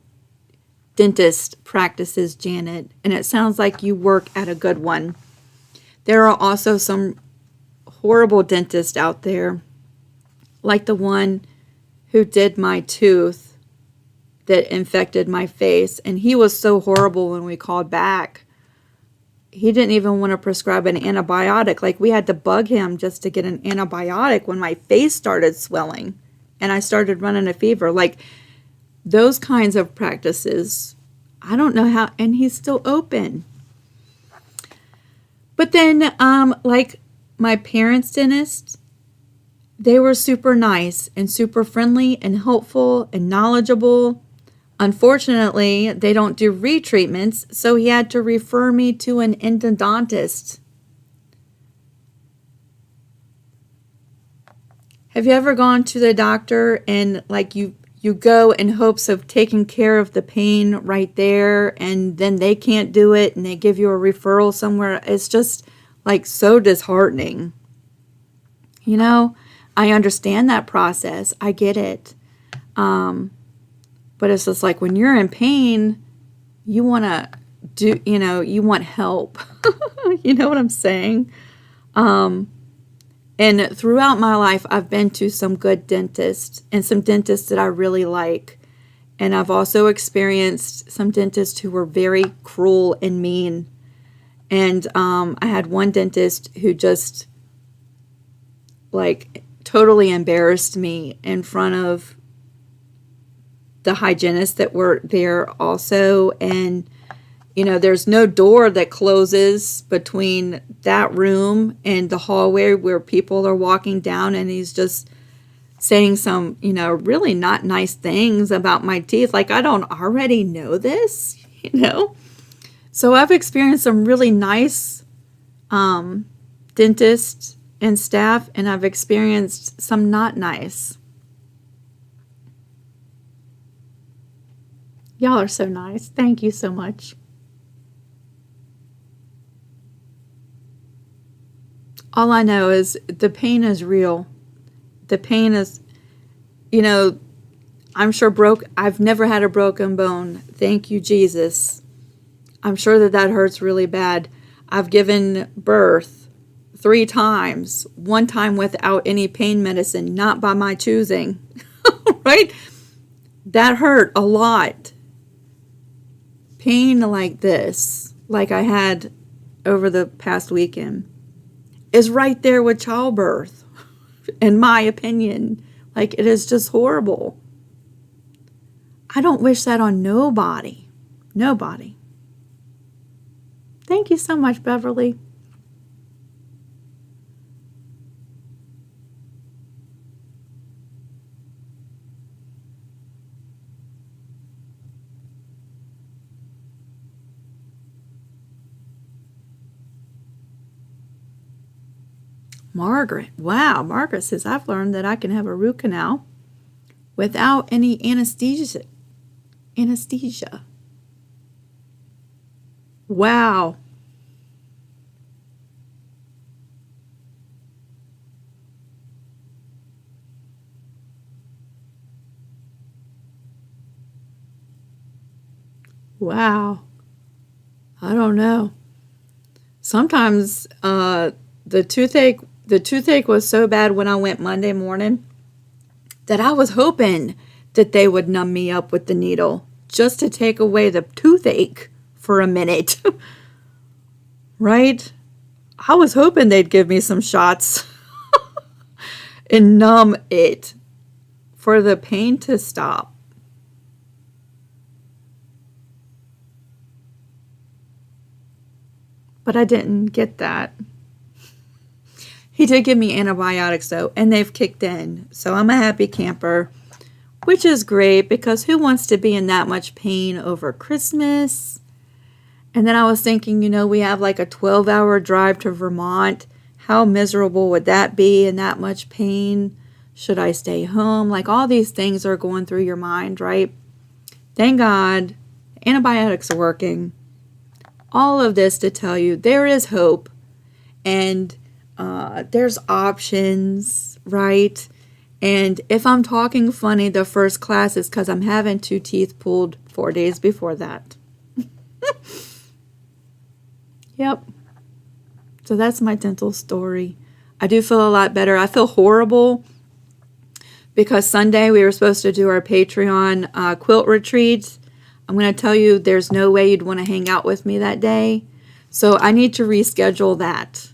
dentist practices, Janet, and it sounds like you work at a good one. There are also some horrible dentists out there, like the one who did my tooth that infected my face, and he was so horrible when we called back. He didn't even want to prescribe an antibiotic. Like, we had to bug him just to get an antibiotic when my face started swelling and I started running a fever. Like, those kinds of practices, I don't know how, and he's still open. But then, like my parents' dentist, they were super nice and super friendly and helpful and knowledgeable. Unfortunately, they don't do retreatments, so he had to refer me to an endodontist. Have you ever gone to the doctor and like you go in hopes of taking care of the pain right there, and then they can't do it and they give you a referral somewhere? It's just like so disheartening. You know, I understand that process. I get it. But it's just like when you're in pain, you want to do, you want help. You know what I'm saying? And throughout my life, I've been to some good dentists and some dentists that I really like. And I've also experienced some dentists who were very cruel and mean. And I had one dentist who just like totally embarrassed me in front of the hygienists that were there also. And there's no door that closes between that room and the hallway where people are walking down, and he's just saying some really not nice things about my teeth. Like, I don't already know this. So I've experienced some really nice dentists and staff, and I've experienced some not nice. Y'all are so nice. Thank you so much. All I know is the pain is real. The pain is, I'm sure I've never had a broken bone. Thank you, Jesus. I'm sure that hurts really bad. I've given birth 3 times, one time without any pain medicine, not by my choosing, right? That hurt a lot. Pain like this, like I had over the past weekend, is right there with childbirth, in my opinion. Like, it is just horrible. I don't wish that on nobody. Nobody. Thank you so much, Beverly. Margaret. Wow, Margaret says, I've learned that I can have a root canal without any anesthesia. Wow. Wow. I don't know. Sometimes the toothache was so bad when I went Monday morning that I was hoping that they would numb me up with the needle just to take away the toothache for a minute. Right? I was hoping they'd give me some shots and numb it for the pain to stop. But I didn't get that. He did give me antibiotics, though, and they've kicked in. So I'm a happy camper, which is great, because who wants to be in that much pain over Christmas? And then I was thinking, we have like a 12-hour drive to Vermont. How miserable would that be in that much pain? Should I stay home? Like, all these things are going through your mind, right? Thank God antibiotics are working. All of this to tell you there is hope, and there's options, right? And if I'm talking funny, the first class is because I'm having 2 teeth pulled 4 days before that. Yep. So that's my dental story. I do feel a lot better. I feel horrible because Sunday we were supposed to do our Patreon quilt retreat. I'm going to tell you, there's no way you'd want to hang out with me that day. So I need to reschedule that.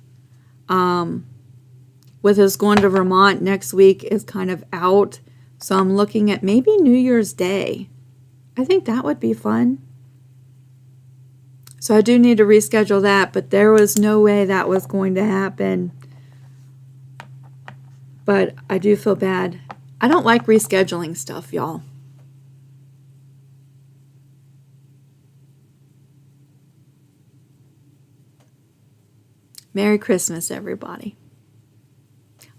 With us going to Vermont next week is kind of out. So I'm looking at maybe New Year's Day. I think that would be fun. So I do need to reschedule that, but there was no way that was going to happen. But I do feel bad. I don't like rescheduling stuff, y'all. Merry Christmas, everybody.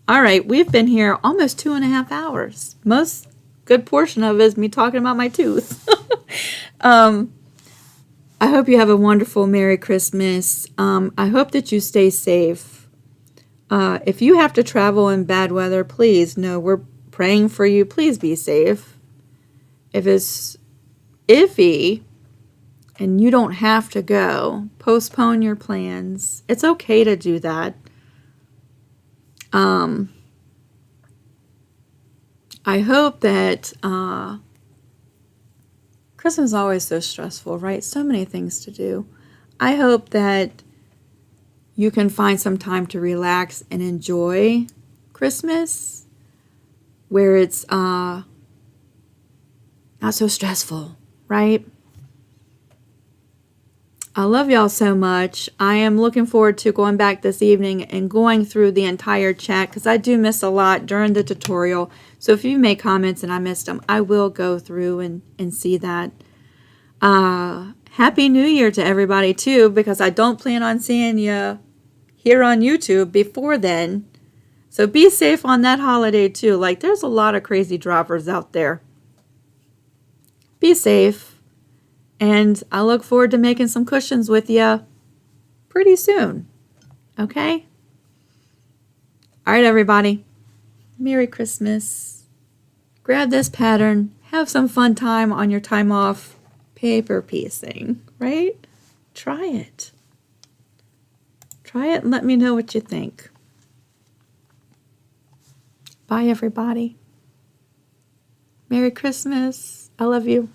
All right, we've been here almost 2.5 hours. Most good portion of it is me talking about my tooth. I hope you have a wonderful Merry Christmas. I hope that you stay safe. If you have to travel in bad weather, please know we're praying for you. Please be safe. If it's iffy and you don't have to go, postpone your plans. It's okay to do that. I hope that Christmas is always so stressful, right? So many things to do. I hope that you can find some time to relax and enjoy Christmas where it's not so stressful, right? I love y'all so much. I am looking forward to going back this evening and going through the entire chat because I do miss a lot during the tutorial. So if you make comments and I missed them, I will go through and see that. Happy New Year to everybody too, because I don't plan on seeing you here on YouTube before then. So be safe on that holiday too. Like there's a lot of crazy droppers out there. Be safe. And I look forward to making some cushions with you pretty soon. Okay? All right, everybody. Merry Christmas. Grab this pattern. Have some fun time on your time off paper piecing, right? Try it. Try it and let me know what you think. Bye, everybody. Merry Christmas. I love you.